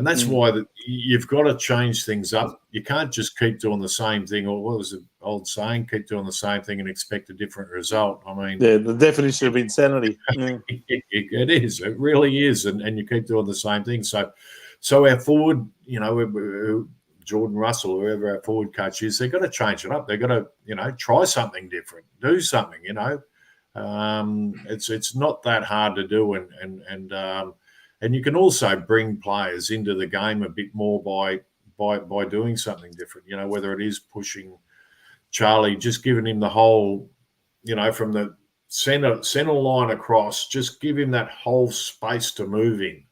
that's why you've got to change things up. You can't just keep doing the same thing, or what was the old saying? Keep doing the same thing and expect a different result. I mean, the definition of insanity. It is. It really is, and you keep doing the same thing. So our forward, Jordan Russell, whoever our forward coach is, they've got to change it up. They've got to, try something different, do something. It's not that hard to do, and you can also bring players into the game a bit more by doing something different. Whether it is pushing Charlie, just giving him the whole, from the center line across, just give him that whole space to move in.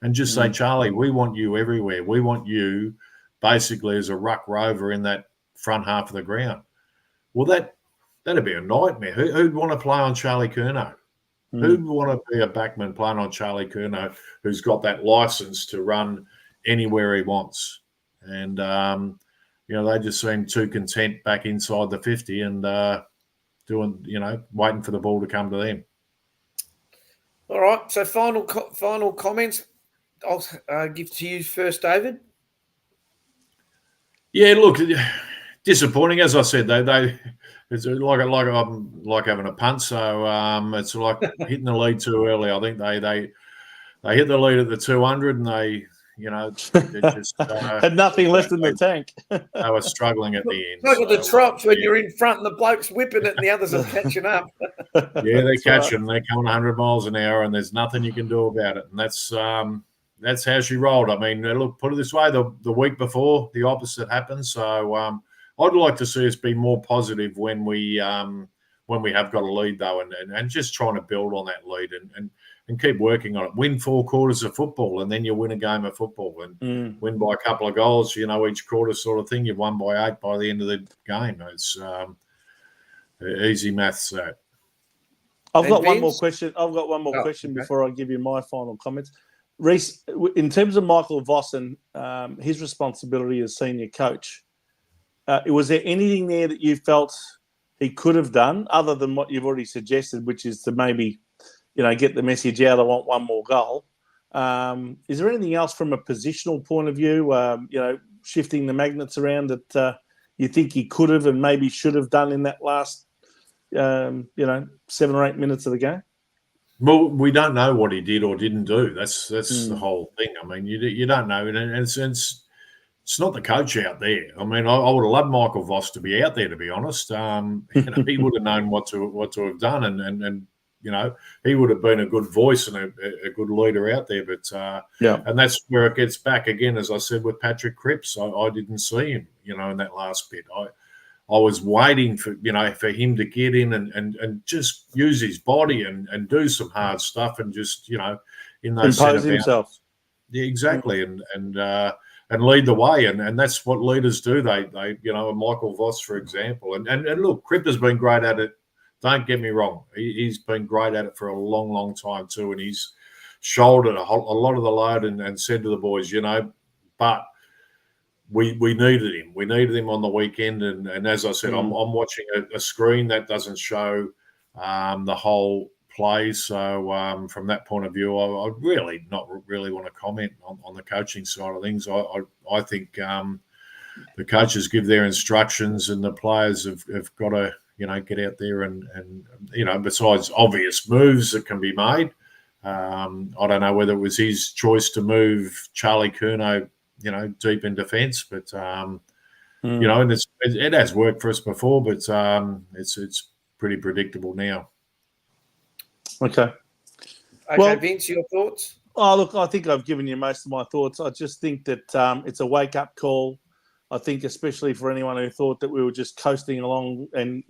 And just say, Charlie, we want you everywhere. We want you basically as a ruck rover in that front half of the ground. Well, that'd be a nightmare. Who'd want to play on Charlie Curnow? Who'd want to be a backman playing on Charlie Curnow who's got that license to run anywhere he wants? And, they just seem too content back inside the 50 and waiting for the ball to come to them. All right. So final comments. I'll give to you first, David. Yeah, look, disappointing. As I said, it's like having a punt. So it's like hitting the lead too early. I think they hit the lead at the 200 and they just had nothing left in the tank. They were struggling at the end. Look at the Trops when you're in front and the bloke's whipping it and the others are catching up. Yeah, they're catching. They're coming 100 miles an hour and there's nothing you can do about it. And that's how she rolled. I mean, look, put it this way, the week before, the opposite happened. So I'd like to see us be more positive when we have got a lead, though, and just trying to build on that lead and keep working on it. Win 4 quarters of football, and then you win a game of football and win by a couple of goals, each quarter sort of thing. You've won by 8 by the end of the game. It's easy maths, that. I've got one more question before I give you my final comments. Rhys, in terms of Michael Voss and his responsibility as senior coach, was there anything there that you felt he could have done other than what you've already suggested, which is to maybe, get the message out, I want one more goal? Is there anything else from a positional point of view, shifting the magnets around that you think he could have and maybe should have done in that last, 7 or 8 minutes of the game? Well, we don't know what he did or didn't do. That's the whole thing. I mean, you don't know, and it's not the coach out there. I mean, I would have loved Michael Voss to be out there, to be honest. He would have known what to have done, and he would have been a good voice and a good leader out there. But and that's where it gets back again, as I said with Patrick Cripps. I didn't see him, in that last bit. I was waiting for him to get in and just use his body and do some hard stuff and just in those impose himself. Yeah, exactly, and lead the way, and that's what leaders do. They Michael Voss, for example, and look, Cripps has been great at it. Don't get me wrong, he's been great at it for a long, long time too, and he's shouldered a lot of the load and said to the boys, but. We needed him. We needed him on the weekend, and as I said, I'm watching a screen that doesn't show the whole play. So from that point of view, I really not really want to comment on the coaching side of things. I think the coaches give their instructions, and the players have got to get out there and besides obvious moves that can be made. I don't know whether it was his choice to move Charlie Curnow deep in defence, but and it has worked for us before, but it's pretty predictable now. Okay, Vince, your thoughts? Oh, look, I think I've given you most of my thoughts. I just think that it's a wake-up call. I think especially for anyone who thought that we were just coasting along and,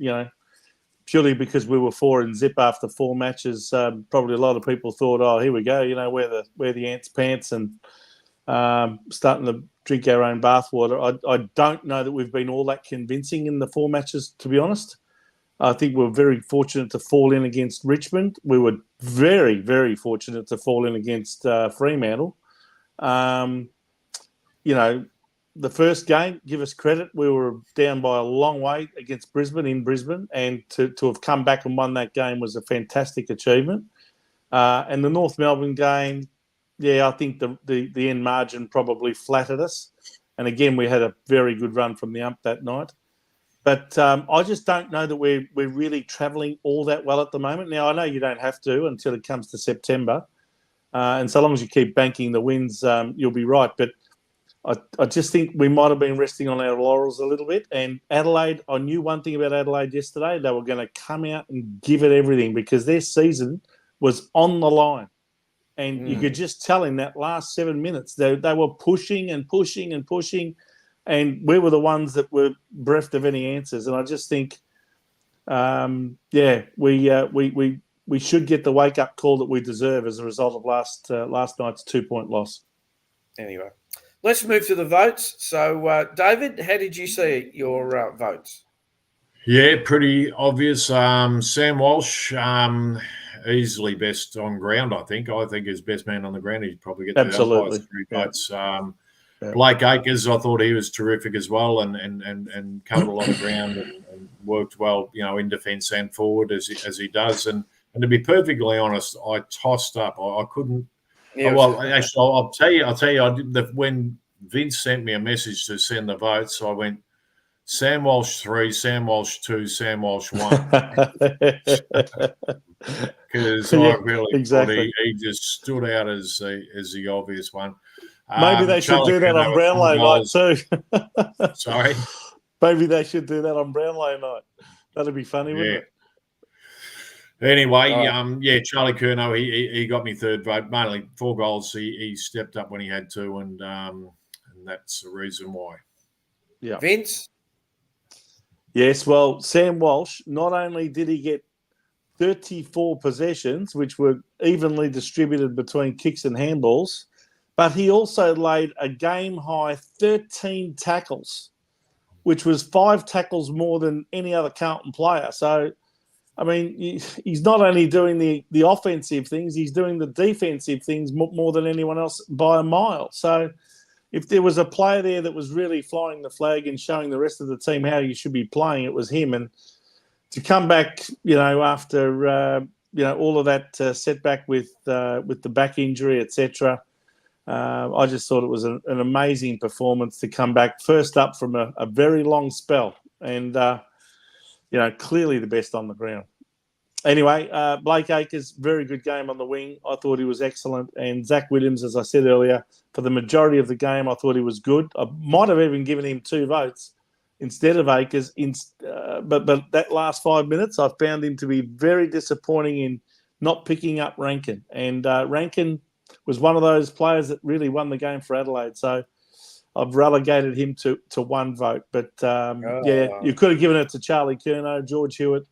purely because we were 4 and zip after 4 matches, probably a lot of people thought, oh, here we go, wear the ants pants and starting to drink our own bathwater. I don't know that we've been all that convincing in the 4 matches, to be honest. I think we're very fortunate to fall in against Richmond. We were very, very fortunate to fall in against Fremantle. The first game, give us credit, we were down by a long way against Brisbane in Brisbane, and to have come back and won that game was a fantastic achievement. And the North Melbourne game, I think the end margin probably flattered us. And again, we had a very good run from the ump that night. But I just don't know that we're really travelling all that well at the moment. Now, I know you don't have to until it comes to September. And so long as you keep banking the wins, you'll be right. But I just think we might have been resting on our laurels a little bit. And Adelaide, I knew one thing about Adelaide yesterday. They were going to come out and give it everything because their season was on the line. And you could just tell in that last 7 minutes, they were pushing and pushing and pushing. And we were the ones that were bereft of any answers. And I just think, we should get the wake-up call that we deserve as a result of last night's 2-point loss. Anyway, let's move to the votes. So, David, how did you see your votes? Yeah, pretty obvious. Sam Walsh, easily best on ground, I think. I think his best man on the ground. He'd probably get the Absolutely. umpires 3 Yeah. votes. Yeah. Blake Acres, I thought he was terrific as well and covered a lot of ground and worked well, in defence and forward as he does. And to be perfectly honest, I tossed up. I couldn't. Yeah, Well, actually, I'll tell you. I did when Vince sent me a message to send the votes, I went Sam Walsh 3, Sam Walsh 2, Sam Walsh 1. Because I really thought he just stood out as the obvious one. Maybe they should do that on Brownlow night too. Sorry? Maybe they should do that on Brownlow night. That'd be funny, wouldn't it? Anyway, Charlie Curnow, he got me third vote. Mainly 4 goals. He stepped up when he had to, and that's the reason why. Yeah. Vince? Yes, well, Sam Walsh, not only did he get 34 possessions, which were evenly distributed between kicks and handballs, but he also laid a game-high 13 tackles, which was 5 tackles more than any other Carlton player. So, I mean, he's not only doing the offensive things, he's doing the defensive things more than anyone else by a mile. So if there was a player there that was really flying the flag and showing the rest of the team how you should be playing, it was him. And to come back, after all of that setback with the back injury, etc., I just thought it was an amazing performance to come back first up from a very long spell, and clearly the best on the ground. Anyway, Blake Acres, very good game on the wing. I thought he was excellent. And Zach Williams, as I said earlier, for the majority of the game, I thought he was good. I might have even given him 2 votes instead of Acres. But that last 5 minutes, I found him to be very disappointing in not picking up Rankin. And Rankin was one of those players that really won the game for Adelaide. So I've relegated him to 1 vote. But, you could have given it to Charlie Curnow, George Hewitt.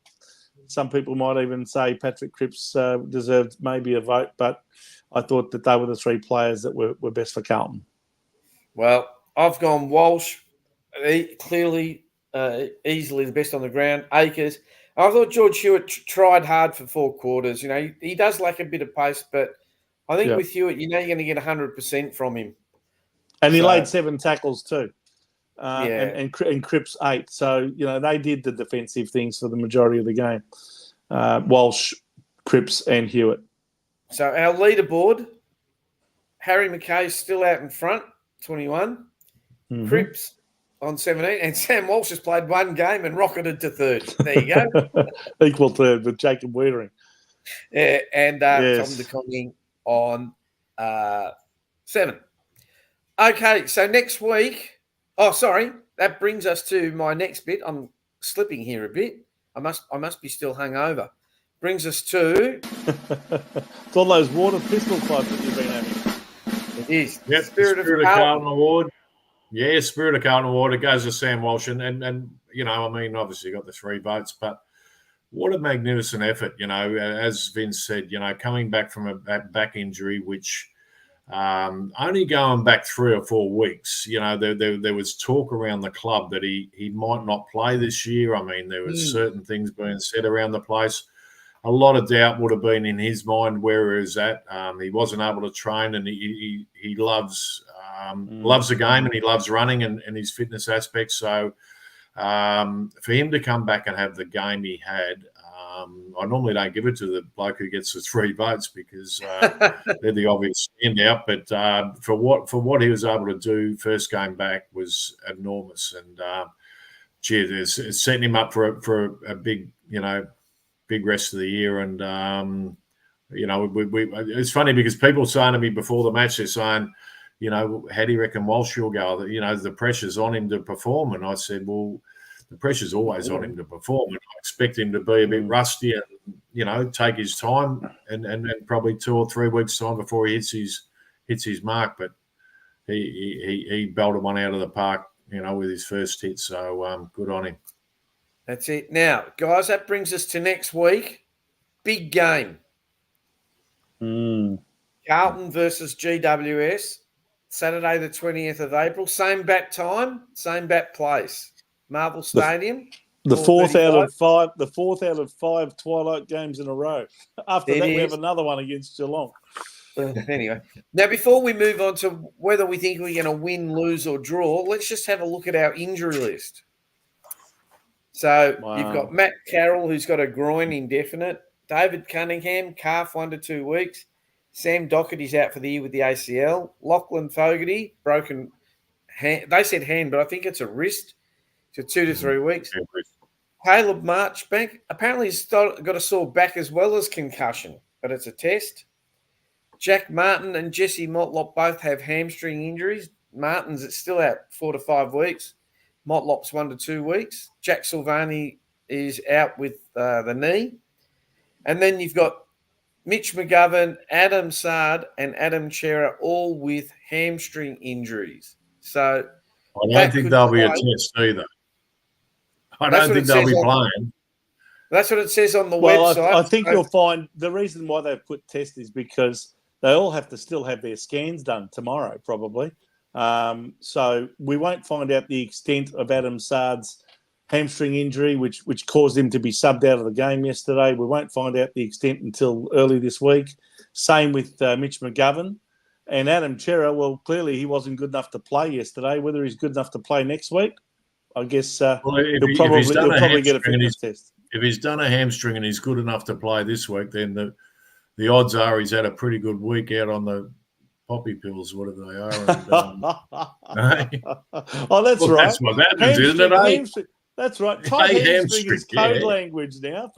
Some people might even say Patrick Cripps deserved maybe a vote, but I thought that they were the 3 players that were best for Carlton. Well, I've gone Walsh, clearly, easily the best on the ground. Acres. I thought George Hewitt tried hard for 4 quarters. He does lack a bit of pace, but I think with Hewitt, you're going to get 100% from him. And he laid 7 tackles too. And Cripps 8. So, they did the defensive things for the majority of the game. Walsh, Cripps and Hewitt. So our leaderboard, Harry McKay's still out in front, 21. Mm-hmm. Cripps on 17. And Sam Walsh has played 1 game and rocketed to 3rd. There you go. Equal 3rd with Jacob Wiedering. Yeah, and Tom DeConning on 7. Okay, so next week... Oh, sorry. That brings us to my next bit. I'm slipping here a bit. I must be still hungover. Brings us to... It's all those water pistol fights that you've been having. It is. Yep, Spirit of Carlton Award. Yeah, Spirit of Carlton Award. It goes to Sam Walsh. And obviously got the 3 votes, but what a magnificent effort, as Vince said, coming back from a back injury, which... only going back 3 or 4 weeks, there was talk around the club that he might not play this year. I mean, there was certain things being said around the place. A lot of doubt would have been in his mind where he was at. He wasn't able to train, and he loves the game, and he loves running and his fitness aspects. So for him to come back and have the game he had, I normally don't give it to the bloke who gets the 3 votes because they're the obvious standout. But for what he was able to do first game back was enormous, and it's setting him up for a big rest of the year. And it's funny because people saying to me before the match, they're saying, how do you reckon Walsh will go? The pressure's on him to perform, and I said, well, the pressure's always on him to perform, and I expect him to be a bit rusty and take his time and probably 2 or 3 weeks time before he hits his mark. But he belted one out of the park, with his first hit. So good on him. That's it. Now, guys, that brings us to next week. Big game. Carlton versus GWS. Saturday the 20th of April. Same bat time, same bat place. Marvel Stadium. The fourth out 4:35. of five Twilight games in a row. After It that, we is. have another one against Geelong. Anyway, now before we move on to whether we think we're going to win, lose, or draw, let's just have a look at our injury list. So You've got Matt Carroll, who's got a groin indefinite. David Cunningham, calf 1 to 2 weeks. Sam Doherty's out for the year with the ACL. Lachlan Fogarty, broken hand. They said hand, but I think it's a wrist. So 2 to 3 weeks. Caleb Marchbank, apparently he's got a sore back as well as concussion, but it's a test. Jack Martin and Jesse Motlop both have hamstring injuries. Martin's still out 4 to 5 weeks. Motlop's 1 to 2 weeks. Jack Silvani is out with the knee. And then you've got Mitch McGovern, Adam Sard, and Adam Chera all with hamstring injuries. So I don't think they'll be a test either. I don't think they'll be playing. That's what it says on the website. I think you'll find the reason why they've put test is because they all have to still have their scans done tomorrow, probably. So we won't find out the extent of Adam Sard's hamstring injury, which caused him to be subbed out of the game yesterday. We won't find out the extent until early this week. Same with Mitch McGovern. And Adam Chera, well, clearly he wasn't good enough to play yesterday. Whether he's good enough to play next week, I guess he'll probably get a fitness test. If he's done a hamstring and he's good enough to play this week, then the odds are he's had a pretty good week out on the poppy pills, whatever they are. Oh, that's right. That's what happens, isn't it? That's right. Tight hamstring is code language now.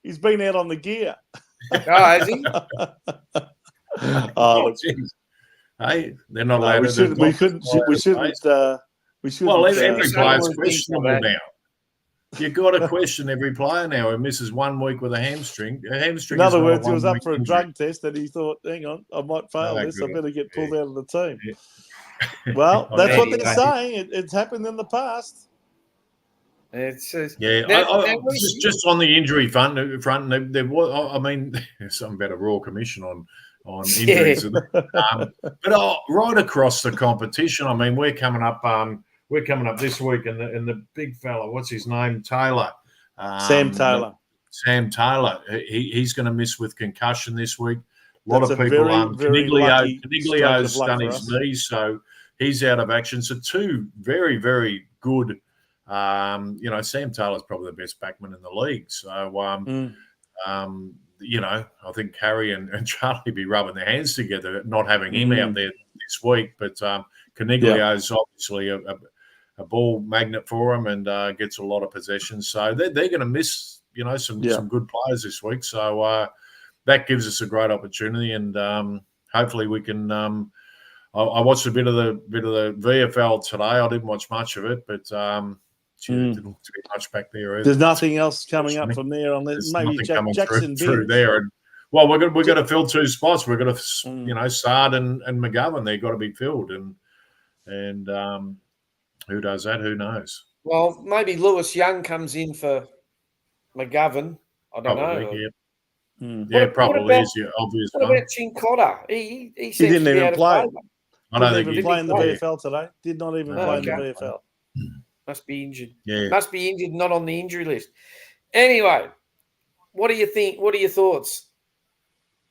He's been out on the gear. Oh, has he? Hey, they're not allowed we shouldn't. We shouldn't. Well, every player's questionable now. You've got to question every player now who misses 1 week with a hamstring. In other words, he was up for a drug test and he thought, hang on, I might fail this. I better get pulled out of the team. Yeah. Well, that's what they're saying. It's happened in the past. It's just on the injury front. There was, I mean, something about a Royal Commission on injuries, but right across the competition. I mean, we're coming up this week, and the big fella, what's his name, Taylor, Sam Taylor. Sam Taylor. He's going to miss with concussion this week. A lot of people. Caniglio's done his knees, so he's out of action. So two very, very good. Sam Taylor's probably the best backman in the league. So, I think Harry and Charlie be rubbing their hands together, not having him out there this week. But Caniglio's obviously a ball magnet for him and gets a lot of possession. So they're going to miss, some good players this week. So that gives us a great opportunity, and hopefully we can. I watched a bit of the VFL today. I didn't watch much of it, but. Didn't look to be much back there either. There's nothing else coming up from there on this. Maybe Jackson through there. And well, we're going to fill 2 spots. We're going to, Sard and McGovern. They've got to be filled, and who does that? Who knows? Well, maybe Lewis Young comes in for McGovern. I don't know. Yeah, probably is. Yeah, obvious. What about Chincotta? He didn't even play. I don't think he didn't play in the VFL today. Did not even play in the VFL. Must be injured. Yeah. Must be injured, not on the injury list. Anyway, what do you think? What are your thoughts?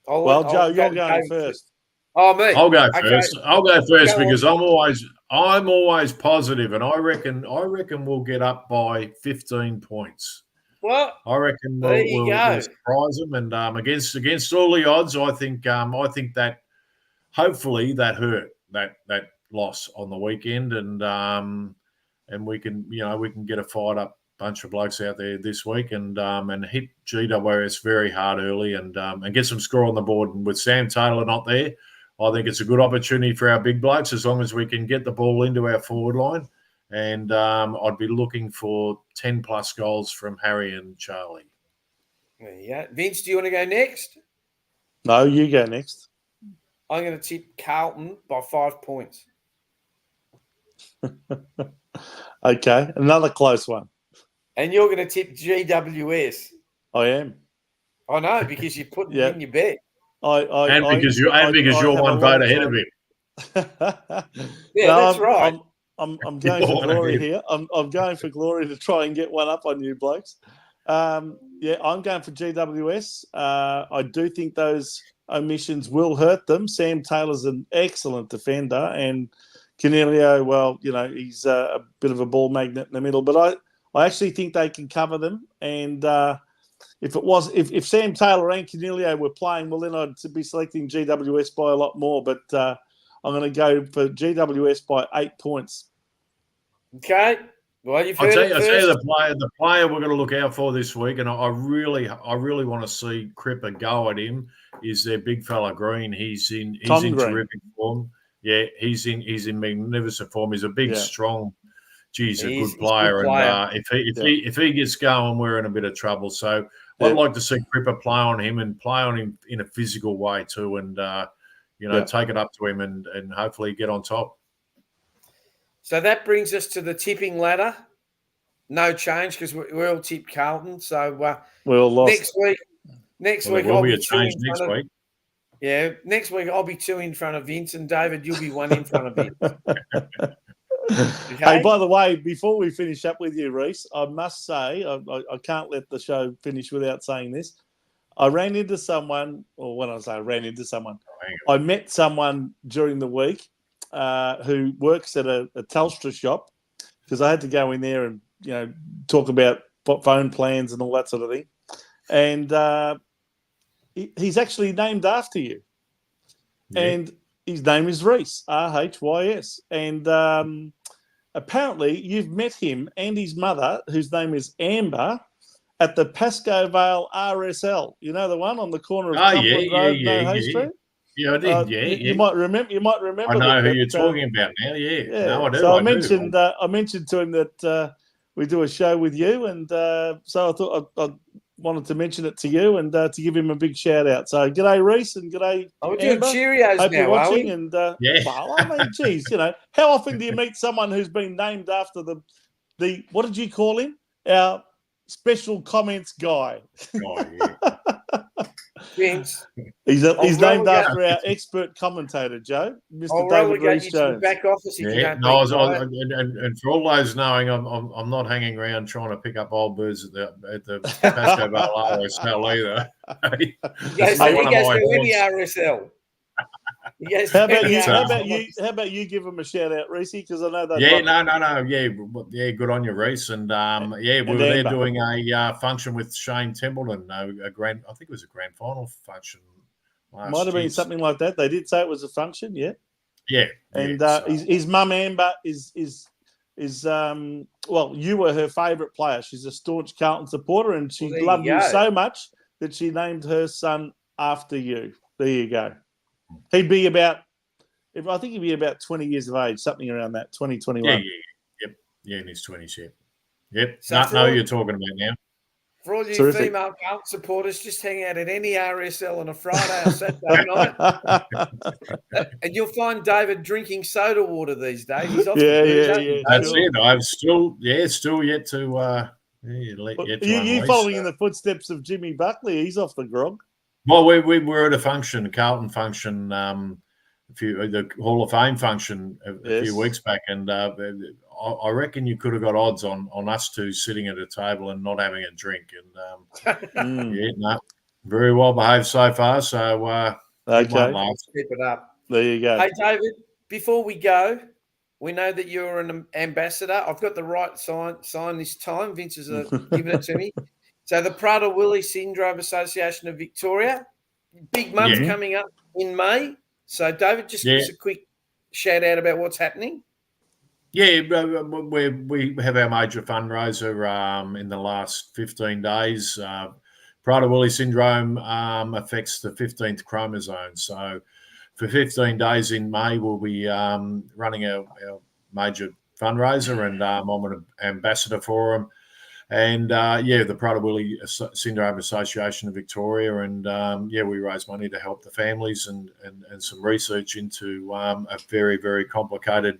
Joe, you're going first. Oh, me. I'll go first. I'll go first because I'm always positive, and I reckon we'll get up by 15 points. What? I reckon we'll surprise them, and against all the odds, I think that hopefully that hurt that loss on the weekend, and we can get a fired up bunch of blokes out there this week and hit GWS very hard early and get some score on the board. And with Sam Taylor not there, I think it's a good opportunity for our big blokes as long as we can get the ball into our forward line. And I'd be looking for 10 plus goals from Harry and Charlie. Yeah, Vince, do you want to go next? No, you go next. I'm going to tip Carlton by 5 points. Okay, another close one. And you're going to tip GWS. I am. I know, because you put them in your bet. Because you're one vote ahead of him. That's right. I'm going for glory here. I'm going for glory to try and get one up on you blokes. I'm going for GWS. I do think those omissions will hurt them. Sam Taylor's an excellent defender, and Cornelio, well, he's a bit of a ball magnet in the middle. But I actually think they can cover them. And if Sam Taylor and Cornelio were playing, well, then I'd be selecting GWS by a lot more. But I'm going to go for GWS by 8 points. Okay. Well, you've heard I'll tell it you first. the player we're going to look out for this week, and I really want to see Cripper go at him, is their big fella Green. He's in terrific form. Yeah, he's in magnificent form. He's a big, strong, he's a good player. And if he gets going, we're in a bit of trouble. So I'd like to see Cripper play on him and play on him in a physical way too, and take it up to him and hopefully get on top. So that brings us to the tipping ladder. No change because we all tipped Carlton. So we're all lost. Next week will I'll be be a change next week. Yeah, next week I'll be 2 in front of Vince, and David, you'll be 1 in front of Vince. Okay? Hey, by the way, before we finish up with you, Rhys, I must say, I can't let the show finish without saying this. I ran into someone, or when I say I ran into someone, I met someone during the week who works at a Telstra shop, because I had to go in there and talk about phone plans and all that sort of thing. And he's actually named after you. Yeah. And his name is Rhys, R-H-Y-S. And apparently you've met him and his mother, whose name is Amber, at the Pascoe Vale RSL. You know the one on the corner of Cumberland Road, Hay Street? Yeah, I did. You might remember. I know who you're talking about now. Yeah. No, I do. So I mentioned to him that we do a show with you, and so I thought I wanted to mention it to you and to give him a big shout out. So g'day, Rhys, and g'day. We're doing Cheerios Hope now, you're watching. are we? And well, I mean, geez, how often do you meet someone who's been named after the what did you call him? Our special comments guy. Oh, yeah. Vince. He's named after our expert commentator, Joe, Mr. David Rhys-Jones. Back office if you don't. And for all those knowing, I'm not hanging around trying to pick up old birds at the Pascoe Vale RSL either. He goes to any RSL. How about you give him a shout out, Rhys? Because I know that. Yeah, good on you, Rhys. And we were there doing a function with Shane Templeton. I think it was a grand final function. Might have been something like that. They did say it was a function, yeah. Yeah. And his mum Amber is well, you were her favourite player. She's a staunch Carlton supporter, and she loved you so much that she named her son after you. There you go. He'd be about 20 years of age, something around that, 2021. Yeah, in his 20s, Yep. So you're talking about now. For all you female Carlton supporters, just hang out at any RSL on a Friday or Saturday night. And you'll find David drinking soda water these days. He's off yeah. That's it. I'm still yet to you following in the footsteps of Jimmy Buckley. He's off the grog. Well, we were at a Carlton function, the Hall of Fame function a few weeks back, and I reckon you could have got odds on us two sitting at a table and not having a drink. And very well behaved so far. So okay, let's keep it up. There you go. Hey, David, before we go, we know that you're an ambassador. I've got the right sign this time. Vince has given it to me. So the Prader-Willi Syndrome Association of Victoria, big month coming up in May. So David, just give us a quick shout out about what's happening. Yeah, we have our major fundraiser in the last 15 days. Prader-Willi syndrome affects the 15th chromosome. So for 15 days in May, we'll be running our major fundraiser, and I'm an ambassador for them. And the Prader-Willi Syndrome Association of Victoria, and we raise money to help the families and some research into a very, very complicated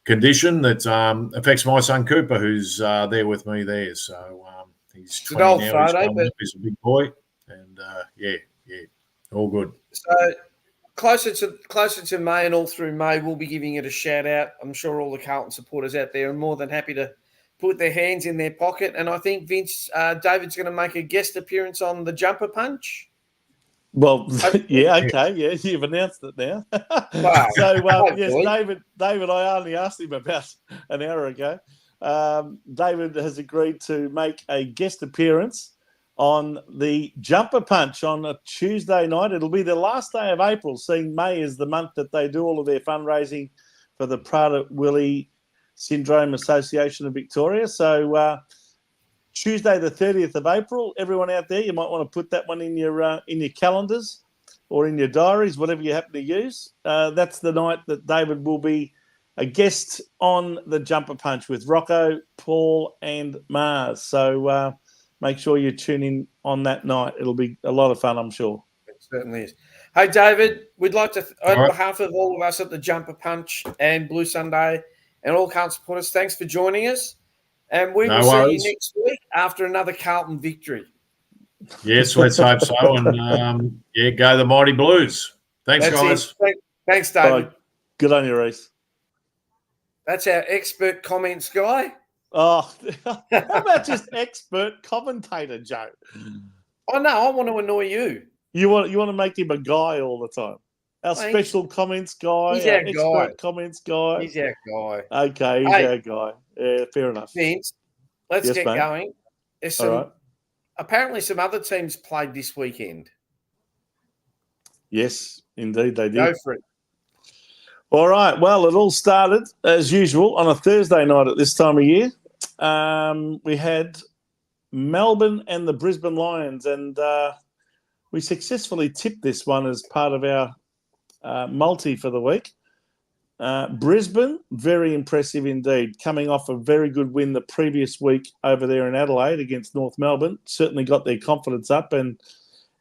condition that affects my son Cooper, who's there with me there. So he's 20 now. He's a big boy, and all good. So closer to May and all through May, we'll be giving it a shout out. I'm sure all the Carlton supporters out there are more than happy to put their hands in their pocket. And I think David's going to make a guest appearance on the Jumper Punch. Well, yeah, okay, yeah, you've announced it now. Wow. So, yes, David, I only asked him about an hour ago. David has agreed to make a guest appearance on the Jumper Punch on a Tuesday night. It'll be the last day of April, seeing May is the month that they do all of their fundraising for the Prader-Willi Syndrome Association of Victoria. So, Tuesday, the 30th of April. Everyone out there, you might want to put that one in your calendars or in your diaries, whatever you happen to use. That's the night that David will be a guest on the Jumper Punch with Rocco, Paul, and Mars. So make sure you tune in on that night. It'll be a lot of fun, I'm sure. It certainly is. Hey, David, we'd like to, on behalf of all of us at the Jumper Punch and Blue Sunday and all Carlton supporters, thanks for joining us. And we will see you next week after another Carlton victory. Yes, let's hope so. And, go the Mighty Blues. Thanks, guys. Thanks, David. Good on you, Rhys. That's our expert comments guy. Oh, how about just expert commentator, Joe? Oh, no, I want to annoy you. You want to make him a guy all the time. Our special comments guy, he's our expert guy. Comments guy. He's our guy. Okay, he's our guy. Yeah, fair enough. Vince, let's get going. There's apparently some other teams played this weekend. Yes, indeed they did. Go for it. All right. Well, it all started, as usual, on a Thursday night at this time of year. We had Melbourne and the Brisbane Lions, and we successfully tipped this one as part of our multi for the week. Brisbane, very impressive indeed, coming off a very good win the previous week over there in Adelaide against North Melbourne. Certainly got their confidence up and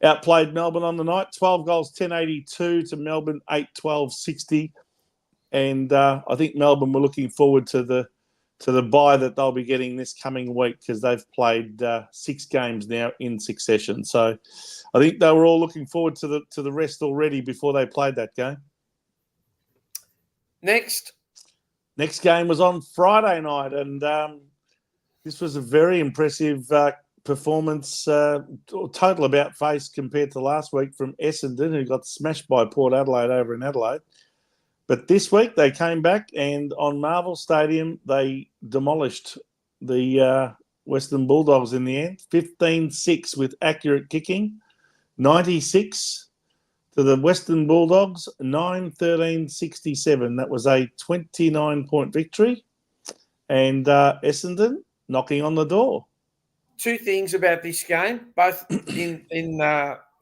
outplayed Melbourne on the night. 12 goals, 10-82 to Melbourne, 8-12-60. And I think Melbourne were looking forward to the bye that they'll be getting this coming week because they've played 6 games now in succession. So I think they were all looking forward to the rest already before they played that game. Next game was on Friday night, and this was a very impressive performance, total about face compared to last week from Essendon, who got smashed by Port Adelaide over in Adelaide. But this week they came back, and on Marvel Stadium they demolished the Western Bulldogs in the end, 15-6 with accurate kicking, 96 to the Western Bulldogs, 9-13-67. That was a 29-point victory. And Essendon knocking on the door. 2 things about this game, both in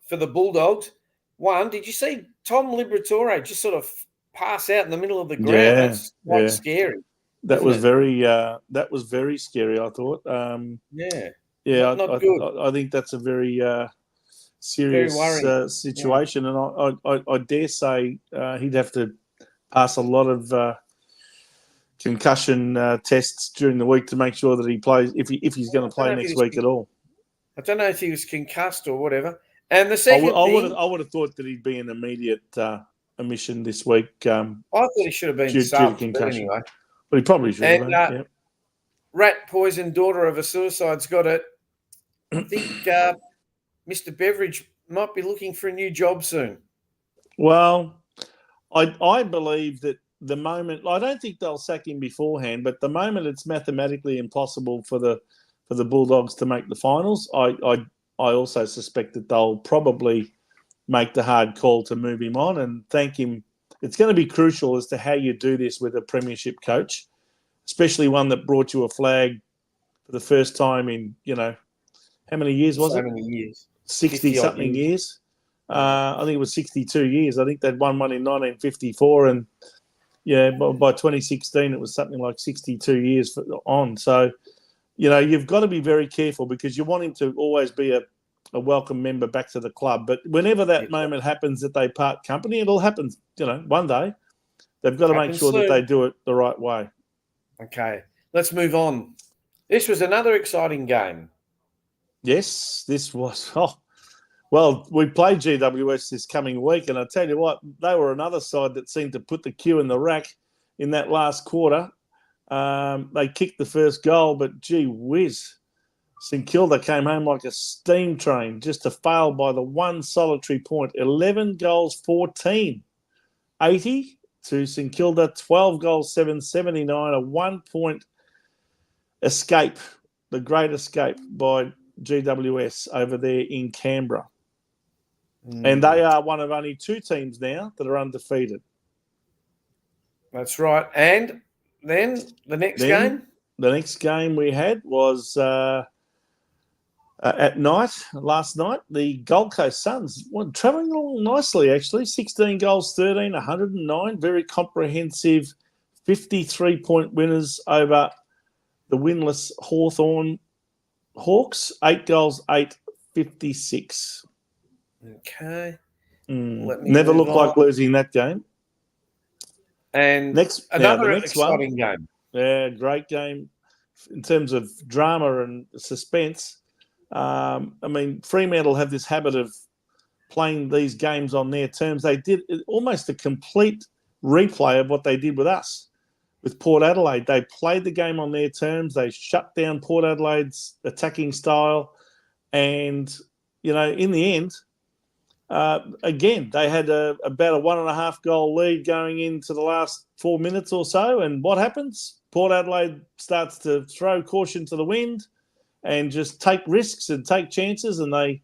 for the Bulldogs. One, did you see Tom Liberatore just sort of pass out in the middle of the ground? Yeah, that's quite scary. That was very scary, I thought. Not good. I think that's a very serious situation, and I dare say he'd have to pass a lot of concussion tests during the week to make sure that he plays if he's going to play next week at all. I don't know if he was concussed or whatever. And the second thing, I would have thought that he'd be in immediate omission this week. I thought he should have been subbed, but anyway. But he probably should have been. Rat poison daughter of a suicide's got it. I think Mr. Beveridge might be looking for a new job soon. Well, I believe that the moment, I don't think they'll sack him beforehand, but the moment it's mathematically impossible for the Bulldogs to make the finals, I also suspect that they'll probably make the hard call to move him on and thank him. It's going to be crucial as to how you do this with a premiership coach, especially one that brought you a flag for the first time in, how many years was it? So many years. 60-something years. I think it was 62 years. I think they'd won one in 1954, and by 2016 it was something like 62 years on. So, you've got to be very careful because you want him to always be a welcome member back to the club. But whenever that moment happens that they part company, it'll happen, one day. They've got to make sure that they do it the right way. Okay, let's move on. This was another exciting game. Yes, this was. Well, we play GWS this coming week, and I tell you what, they were another side that seemed to put the cue in the rack in that last quarter. They kicked the first goal, but gee whiz, St Kilda came home like a steam train just to fail by the one solitary point. 11 goals, 14. 80 to St Kilda, 12 goals, 779, a 1-point escape, the great escape by GWS over there in Canberra. And they are one of only 2 teams now that are undefeated. That's right. And then the next game? The next game we had was at night, last night. The Gold Coast Suns were travelling along nicely, actually. 16 goals, 13, 109. Very comprehensive 53-point winners over the winless Hawthorn Hawks. 8 goals, 8, 56. Okay. Never looked like losing that game. And another exciting game. Yeah, great game in terms of drama and suspense. I mean, Fremantle have this habit of playing these games on their terms. They did almost a complete replay of what they did with us, with Port Adelaide. They played the game on their terms. They shut down Port Adelaide's attacking style. And, you know, in the end, again, they had about a 1.5 goal lead going into the last 4 minutes or so. And what happens? Port Adelaide starts to throw caution to the wind and just take risks and take chances. And they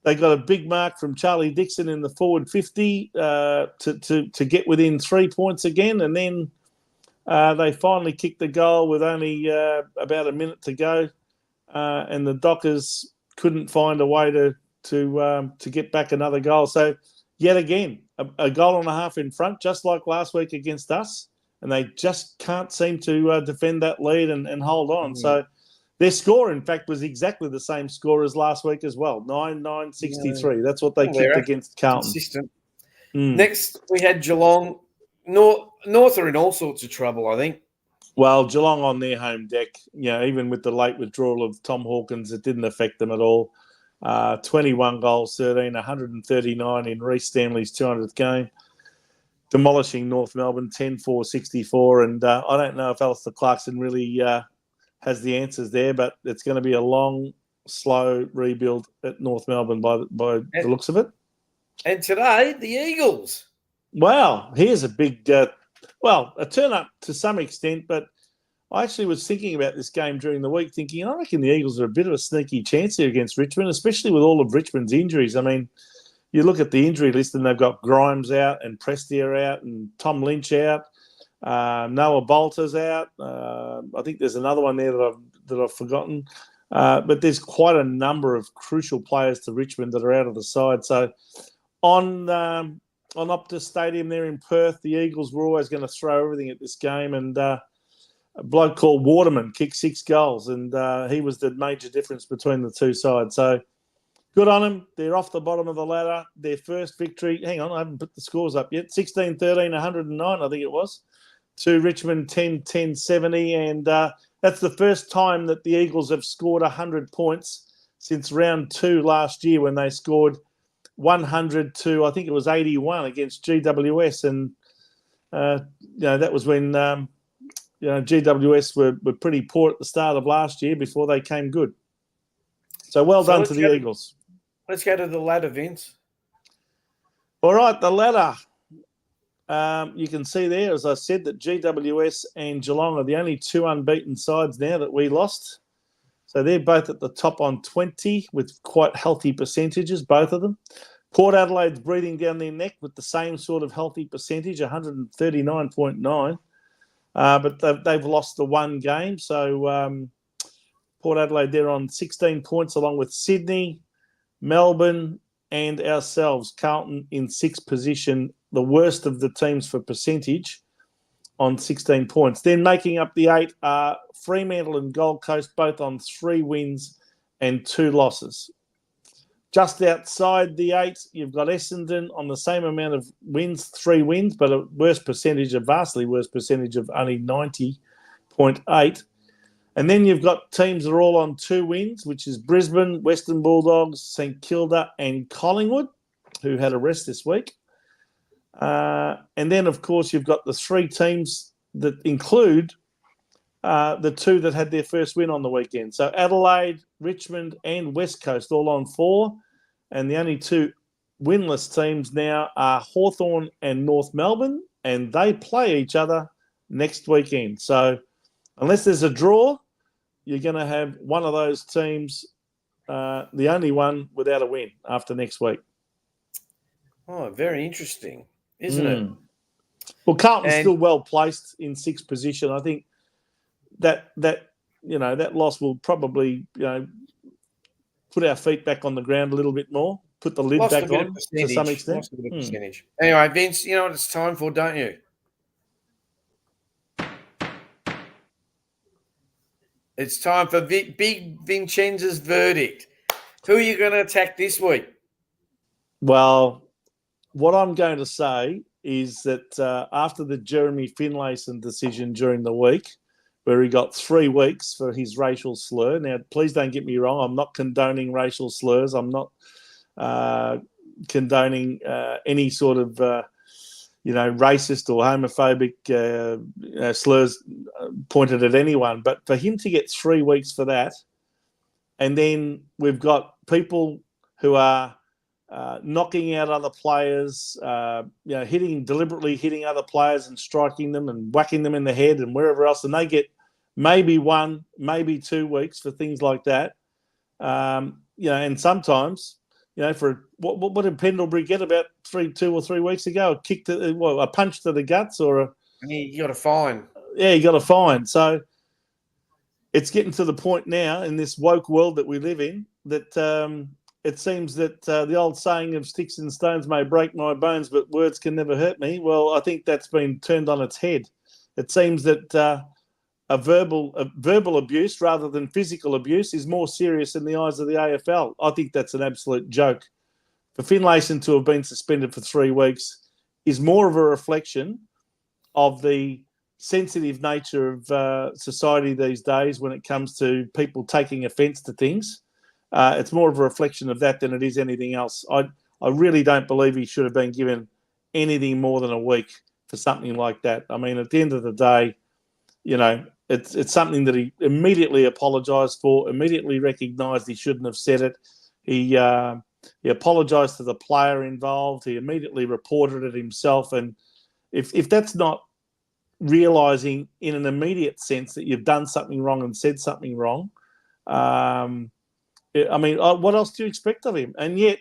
got a big mark from Charlie Dixon in the forward 50 to get within 3 points again. And then they finally kicked the goal with only about a minute to go. And the Dockers couldn't find a way to get back another goal. So yet again, a goal and a half in front, just like last week against us. And they just can't seem to defend that lead and hold on. So their score, in fact, was exactly the same score as last week as well, 9-9-63. That's what they kicked against Carlton. Consistent. Next, we had Geelong. North are in all sorts of trouble, I think. Well, Geelong on their home deck, you know, even with the late withdrawal of Tom Hawkins, it didn't affect them at all. 21 goals, 13, 139 in Rhys Stanley's 200th game. Demolishing North Melbourne, 10-4-64. And I don't know if Alistair Clarkson really has the answers there, but it's going to be a long, slow rebuild at North Melbourne by the looks of it. And today, the Eagles. Wow, here's a big, a turn up to some extent, but I actually was thinking about this game during the week, thinking, I reckon the Eagles are a bit of a sneaky chance here against Richmond, especially with all of Richmond's injuries. I mean, you look at the injury list and they've got Grimes out and Prestia out and Tom Lynch out. Noah Bolter's out. I think there's another one there that I've forgotten. But there's quite a number of crucial players to Richmond that are out of the side. So on Optus Stadium there in Perth, the Eagles were always going to throw everything at this game. And a bloke called Waterman kicked 6 goals, and he was the major difference between the two sides. So good on them. They're off the bottom of the ladder. Their first victory. Hang on, I haven't put the scores up yet. 16-13, 109, I think it was, to Richmond 10-10-70. And that's the first time that the Eagles have scored 100 points since round 2 last year, when they scored 100 to, I think it was 81 against GWS. And, that was when, GWS were pretty poor at the start of last year before they came good. So well done to the Eagles. Let's go to the ladder, Vince. All right, the ladder. You can see there, as I said, that GWS and Geelong are the only 2 unbeaten sides now that we lost. So they're both at the top on 20 with quite healthy percentages, both of them. Port Adelaide's breathing down their neck with the same sort of healthy percentage, 139.9. But they've lost the one game. So Port Adelaide, they're on 16 points, along with Sydney, Melbourne, and ourselves, Carlton, in 6th position, the worst of the teams for percentage, on 16 points. Then making up the 8 are Fremantle and Gold Coast, both on 3 wins and 2 losses. Just outside the 8, you've got Essendon on the same amount of wins, 3 wins, but a vastly worse percentage of only 90.8. And then you've got teams that are all on 2 wins, which is Brisbane, Western Bulldogs, St Kilda and Collingwood, who had a rest this week. And then, of course, you've got the 3 teams that include the 2 that had their first win on the weekend. So Adelaide, Richmond and West Coast all on 4. And the only 2 winless teams now are Hawthorn and North Melbourne, and they play each other next weekend. So unless there's a draw, you're going to have one of those teams, the only one without a win after next week. Oh, very interesting, isn't it? Well, Carlton's still well placed in 6th position. I think that loss will probably put our feet back on the ground a little bit more, put the lid back on to some extent. Lost a bit of percentage. Anyway, Vince, you know what it's time for, don't you? It's time for Big Vincenza's verdict. Who are you going to attack this week? Well, what I'm going to say is that after the Jeremy Finlayson decision during the week, where he got 3 weeks for his racial slur. Now, please don't get me wrong. I'm not condoning racial slurs. I'm not condoning any sort of racist or homophobic slurs pointed at anyone. But for him to get 3 weeks for that, and then we've got people who are knocking out other players, deliberately hitting other players and striking them and whacking them in the head and wherever else, and they get maybe 1, maybe 2 weeks for things like that. And sometimes, for what did Pendlebury get about 2 or 3 weeks ago? A punch to the guts or you got a fine. Yeah, you got a fine. So it's getting to the point now in this woke world that we live in that it seems that the old saying of sticks and stones may break my bones, but words can never hurt me. Well, I think that's been turned on its head. It seems that verbal abuse rather than physical abuse is more serious in the eyes of the AFL. I think that's an absolute joke. For Finlayson to have been suspended for 3 weeks is more of a reflection of the sensitive nature of society these days when it comes to people taking offence to things. It's more of a reflection of that than it is anything else. I really don't believe he should have been given anything more than a week for something like that. I mean, at the end of the day, it's something that he immediately apologised for, immediately recognised he shouldn't have said it. He apologised to the player involved. He immediately reported it himself. And if that's not realising in an immediate sense that you've done something wrong and said something wrong, what else do you expect of him? And yet,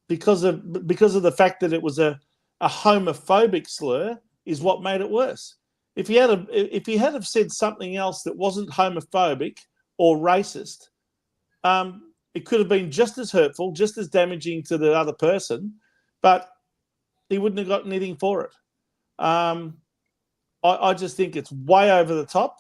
because of the fact that it was a homophobic slur, is what made it worse. If he had have said something else that wasn't homophobic or racist, it could have been just as hurtful, just as damaging to the other person, but he wouldn't have got anything for it. I just think it's way over the top,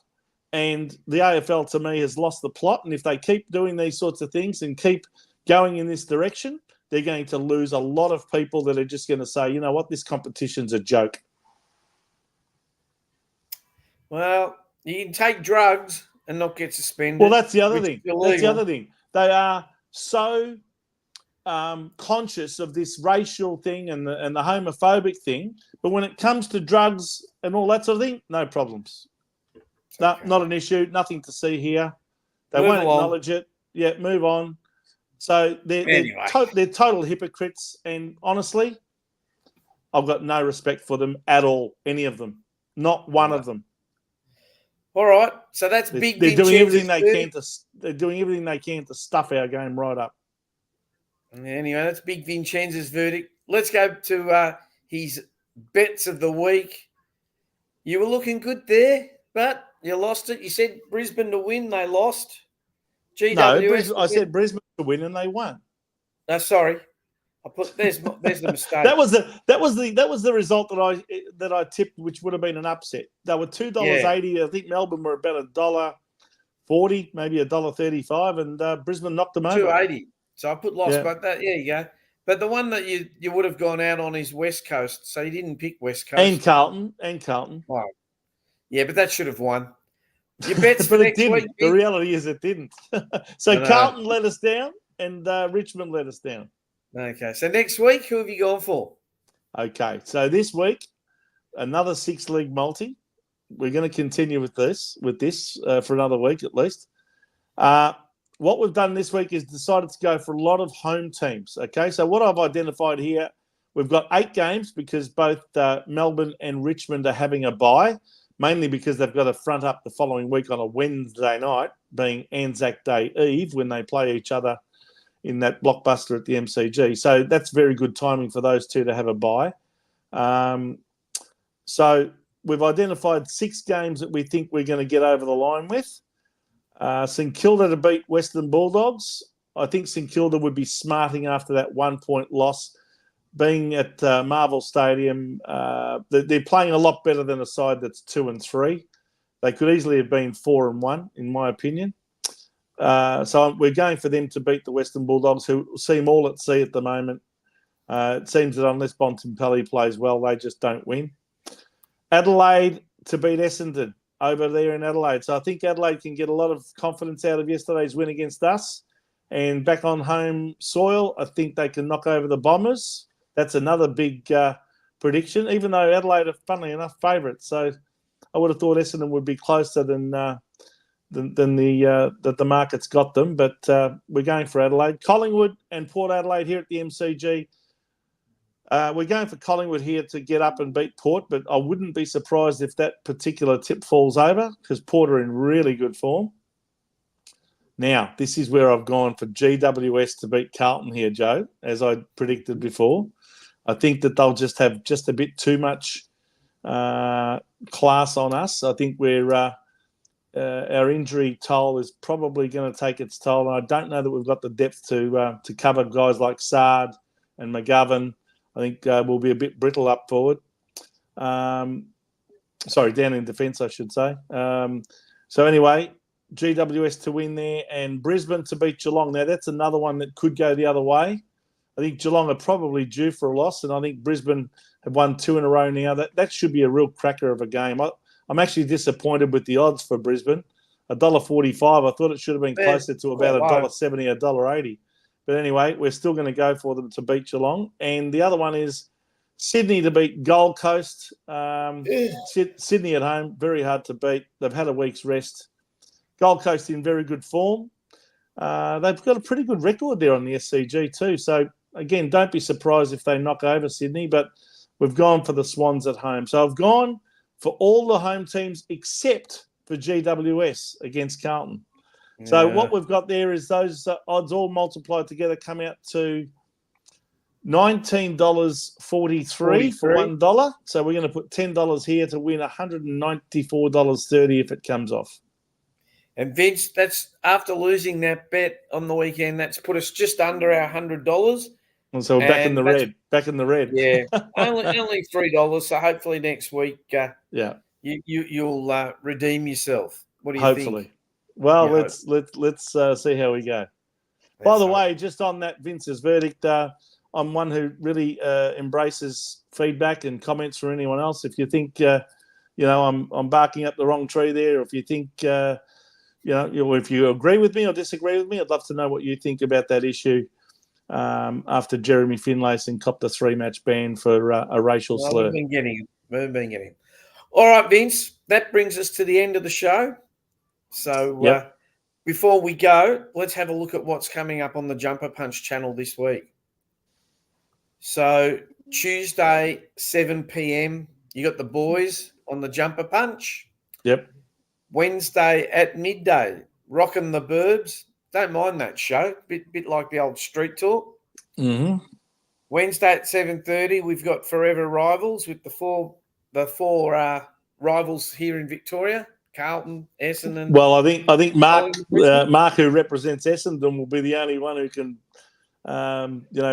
and the AFL to me has lost the plot. And if they keep doing these sorts of things and keep going in this direction, they're going to lose a lot of people that are just going to say, you know what, this competition's a joke. Well, you can take drugs and not get suspended. Well, that's the other thing. That's the other thing. They are so conscious of this racial thing and the homophobic thing, but when it comes to drugs and all that sort of thing, no problems. No, not an issue. Nothing to see here. They won't acknowledge it. Yeah, move on. So they're total hypocrites, and honestly, I've got no respect for them at all. Any of them, not one of them. All right, so that's big. They're doing everything they can to. They're doing everything they can to stuff our game right up. Anyway, that's Big Vincenza's verdict. Let's go to his bets of the week. You were looking good there, but you lost it. You said Brisbane to win, they lost. GWS. No, I said Brisbane to win and they won. No, sorry, I put there's the mistake. that was the result that I tipped, which would have been an upset. They were $2.80. Yeah. I think Melbourne were about $1.40, maybe $1.35, and Brisbane knocked them over. $2.80. So I put lost, but there you go. But the one that you would have gone out on is West Coast, so you didn't pick West Coast. And Carlton. Oh. Yeah, but that should have won. Your bets for but it next didn't. week. The Vince? reality is it didn't. So I know. Carlton let us down and Richmond let us down. Okay, so next week, who have you gone for? Okay, so this week, another 6-league multi. We're going to continue with this for another week at least. What we've done this week is decided to go for a lot of home teams. Okay, so what I've identified here, we've got 8 games because both Melbourne and Richmond are having a bye, mainly because they've got to front up the following week on a Wednesday night, being Anzac Day Eve, when they play each other in that blockbuster at the MCG. So that's very good timing for those two to have a bye. So we've identified 6 games that we think we're going to get over the line with. St Kilda to beat Western Bulldogs. I think St Kilda would be smarting after that 1-point loss. Being at Marvel Stadium, they're playing a lot better than a side that's 2-3. They could easily have been 4-1, in my opinion. So we're going for them to beat the Western Bulldogs, who seem all at sea at the moment. It seems that unless Bontempelli plays well, they just don't win. Adelaide to beat Essendon over there in Adelaide. So I think Adelaide can get a lot of confidence out of yesterday's win against us. And back on home soil, I think they can knock over the Bombers. That's another big prediction, even though Adelaide are, funnily enough, favourites. So I would have thought Essendon would be closer than the market's got them. But we're going for Adelaide. Collingwood and Port Adelaide here at the MCG. We're going for Collingwood here to get up and beat Port, but I wouldn't be surprised if that particular tip falls over because Port are in really good form. Now, this is where I've gone for GWS to beat Carlton here, Joe, as I predicted before. I think that they'll just have just a bit too much class on us. I think our injury toll is probably going to take its toll, and I don't know that we've got the depth to cover guys like Sard and McGovern. I think we'll be a bit brittle up forward. Down in defence, I should say. So anyway, GWS to win there and Brisbane to beat Geelong. Now, that's another one that could go the other way. I think Geelong are probably due for a loss, and I think Brisbane have won 2 in a row now. That should be a real cracker of a game. I'm actually disappointed with the odds for Brisbane. $1.45. I thought it should have been closer to about $1.70, $1.80. But anyway, we're still going to go for them to beat Geelong. And the other one is Sydney to beat Gold Coast. Sydney at home, very hard to beat. They've had a week's rest. Gold Coast in very good form. They've got a pretty good record there on the SCG too. So, again, don't be surprised if they knock over Sydney. But we've gone for the Swans at home. So I've gone for all the home teams except for GWS against Carlton. So what we've got there is those odds all multiplied together come out to $19.43 for $1. So we're going to put $10 here to win $194.30 if it comes off. And Vince, that's after losing that bet on the weekend. That's put us just under our $100. And so we're back in the red. Back in the red. Yeah, only $3. So hopefully next week, you'll redeem yourself. What do you think? Hopefully. Well, let's see how we go. By the way, just on that Vince's verdict, I'm one who really embraces feedback and comments from anyone else. If you think, I'm barking up the wrong tree there, or if you think, if you agree with me or disagree with me, I'd love to know what you think about that issue after Jeremy Finlayson copped a 3-match ban for a racial slur. We've been getting him. All right, Vince, that brings us to the end of the show. So before we go, let's have a look at what's coming up on the Jumper Punch channel this week. So Tuesday, 7 p.m, you got the boys on the Jumper Punch. Yep. Wednesday at midday, Rockin' the Burbs. Don't mind that show. Bit like the old Street Talk. Mm-hmm. Wednesday at 7:30, we've got Forever Rivals with the four rivals here in Victoria. Carlton, Essendon. Well, I think Mark, who represents Essendon, will be the only one who can,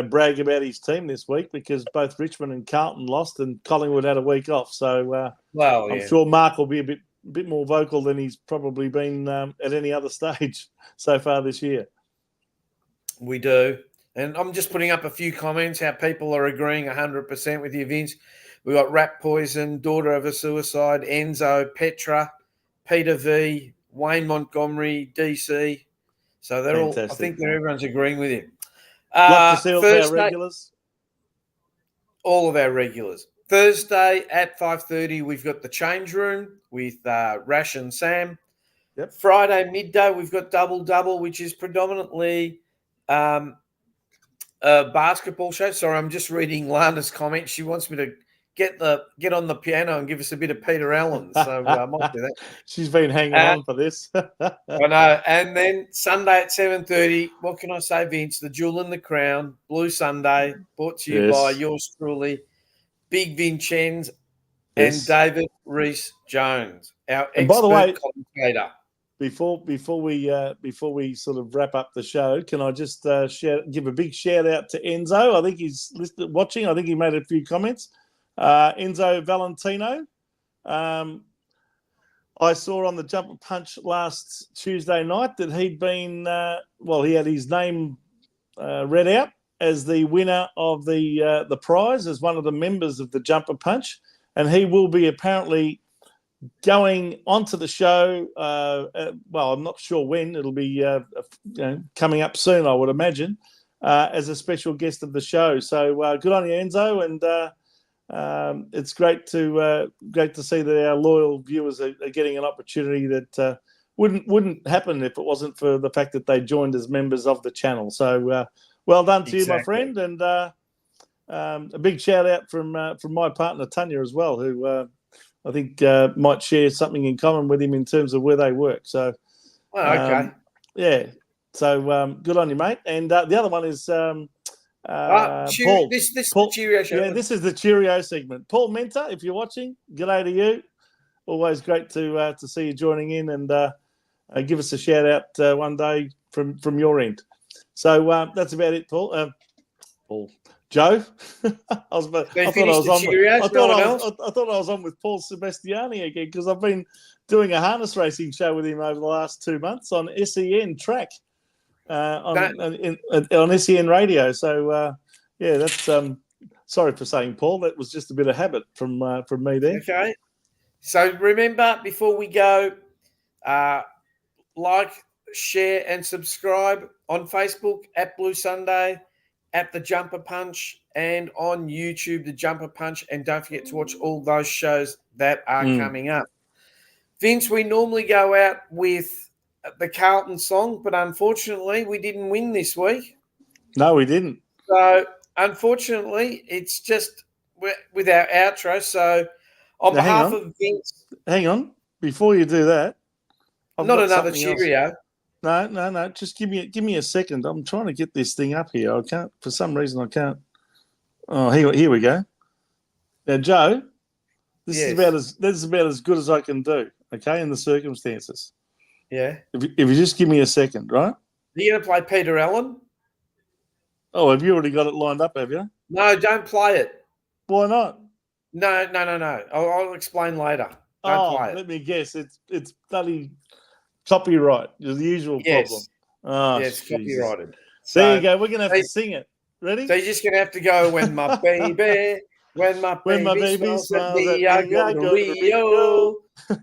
brag about his team this week because both Richmond and Carlton lost and Collingwood had a week off. So, I'm sure Mark will be a bit more vocal than he's probably been at any other stage so far this year. We do, and I'm just putting up a few comments how people are agreeing 100% with you, Vince. We got Rat Poison, Daughter of a Suicide, Enzo, Petra. Peter V, Wayne Montgomery, DC. So they're Fantastic. all. I think everyone's agreeing with you. Loccisano, our regulars. All of our regulars. Thursday at 5:30, we've got the change room with Rash and Sam. Yep. Friday midday, we've got double, which is predominantly a basketball show. Sorry, I'm just reading Lana's comment. She wants me to get on the piano and give us a bit of Peter Allen. So I might do that. She's been hanging on for this. I know. And then Sunday at 7:30, what can I say, Vince? The Jewel and the Crown, Blue Sunday, brought to you by yours truly, Big Vincenza and David Rhys-Jones, our expert by the way, commentator. Before we sort of wrap up the show, can I just give a big shout out to Enzo? I think he's watching. I think he made a few comments. Enzo Valentino. I saw on the Jumper Punch last Tuesday night that he'd been he had his name read out as the winner of the prize as one of the members of the Jumper Punch, and he will be apparently going onto the show. I'm not sure when. It'll be coming up soon, I would imagine, as a special guest of the show. So good on you, Enzo, and it's great to see that our loyal viewers are getting an opportunity that wouldn't happen if it wasn't for the fact that they joined as members of the channel. So well done to you, my friend, and a big shout out from my partner Tanya as well, who I think might share something in common with him in terms of where they work. So, yeah. So good on you, mate. And the other one is Paul. This is the Cheerio show. Yeah, this is the Cheerio segment. Paul Menta, if you're watching, g'day to you. Always great to see you joining in, and give us a shout out one day from your end. So that's about it, Paul. Paul. Joe, I thought I was on with Paul Sebastiani again, because I've been doing a harness racing show with him over the last 2 months on SEN track, on SEN radio. So that's sorry for saying Paul. That was just a bit of habit from me there. Okay. So remember, before we go, like, share, and subscribe on Facebook at Blue Sunday, at the Jumper Punch, and on YouTube, the Jumper Punch. And don't forget to watch all those shows that are coming up. Vince, we normally go out with the Carlton song, but unfortunately we didn't win this week. No, we didn't. So unfortunately, it's just with our outro. So on behalf of Vince... Hang on. Before you do that... Not another Cheerio. Else. No. Just give me a second. I'm trying to get this thing up here. I can't. For some reason, I can't. Oh, here we go. Now, Joe, this is about as good as I can do. Okay, in the circumstances. Yeah. If you just give me a second, right? Are you going to play Peter Allen? Oh, have you already got it lined up? Have you? No, don't play it. Why not? No. I'll explain later. Don't play it. Let me guess. It's bloody copyright. The usual problem. Oh, yes, copyrighted. So, there you go. We're going to have to sing it. Ready? So you're just going to have to go, when my baby smiles at me, I go to Rio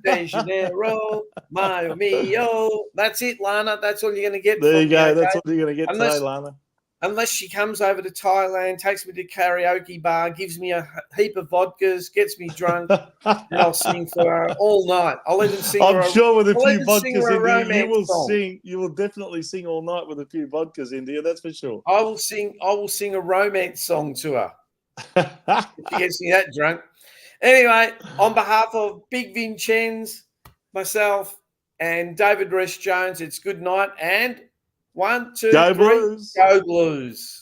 de Janeiro, Mio mio. That's it, Lana. That's all you're going to get. There you go. That's all you're going to get today, Lana. Unless she comes over to Thailand, takes me to karaoke bar, gives me a heap of vodkas, gets me drunk, and I'll sing for her all night. I'll even sing. I'm sure with a few vodkas in there, you will definitely sing all night with a few vodkas in there. That's for sure. I will sing a romance song to her. If she gets me that drunk. Anyway, on behalf of Big Vincenza, myself, and David Rhys-Jones, it's good night, and 1, 2, 3, go Blues. Go Blues.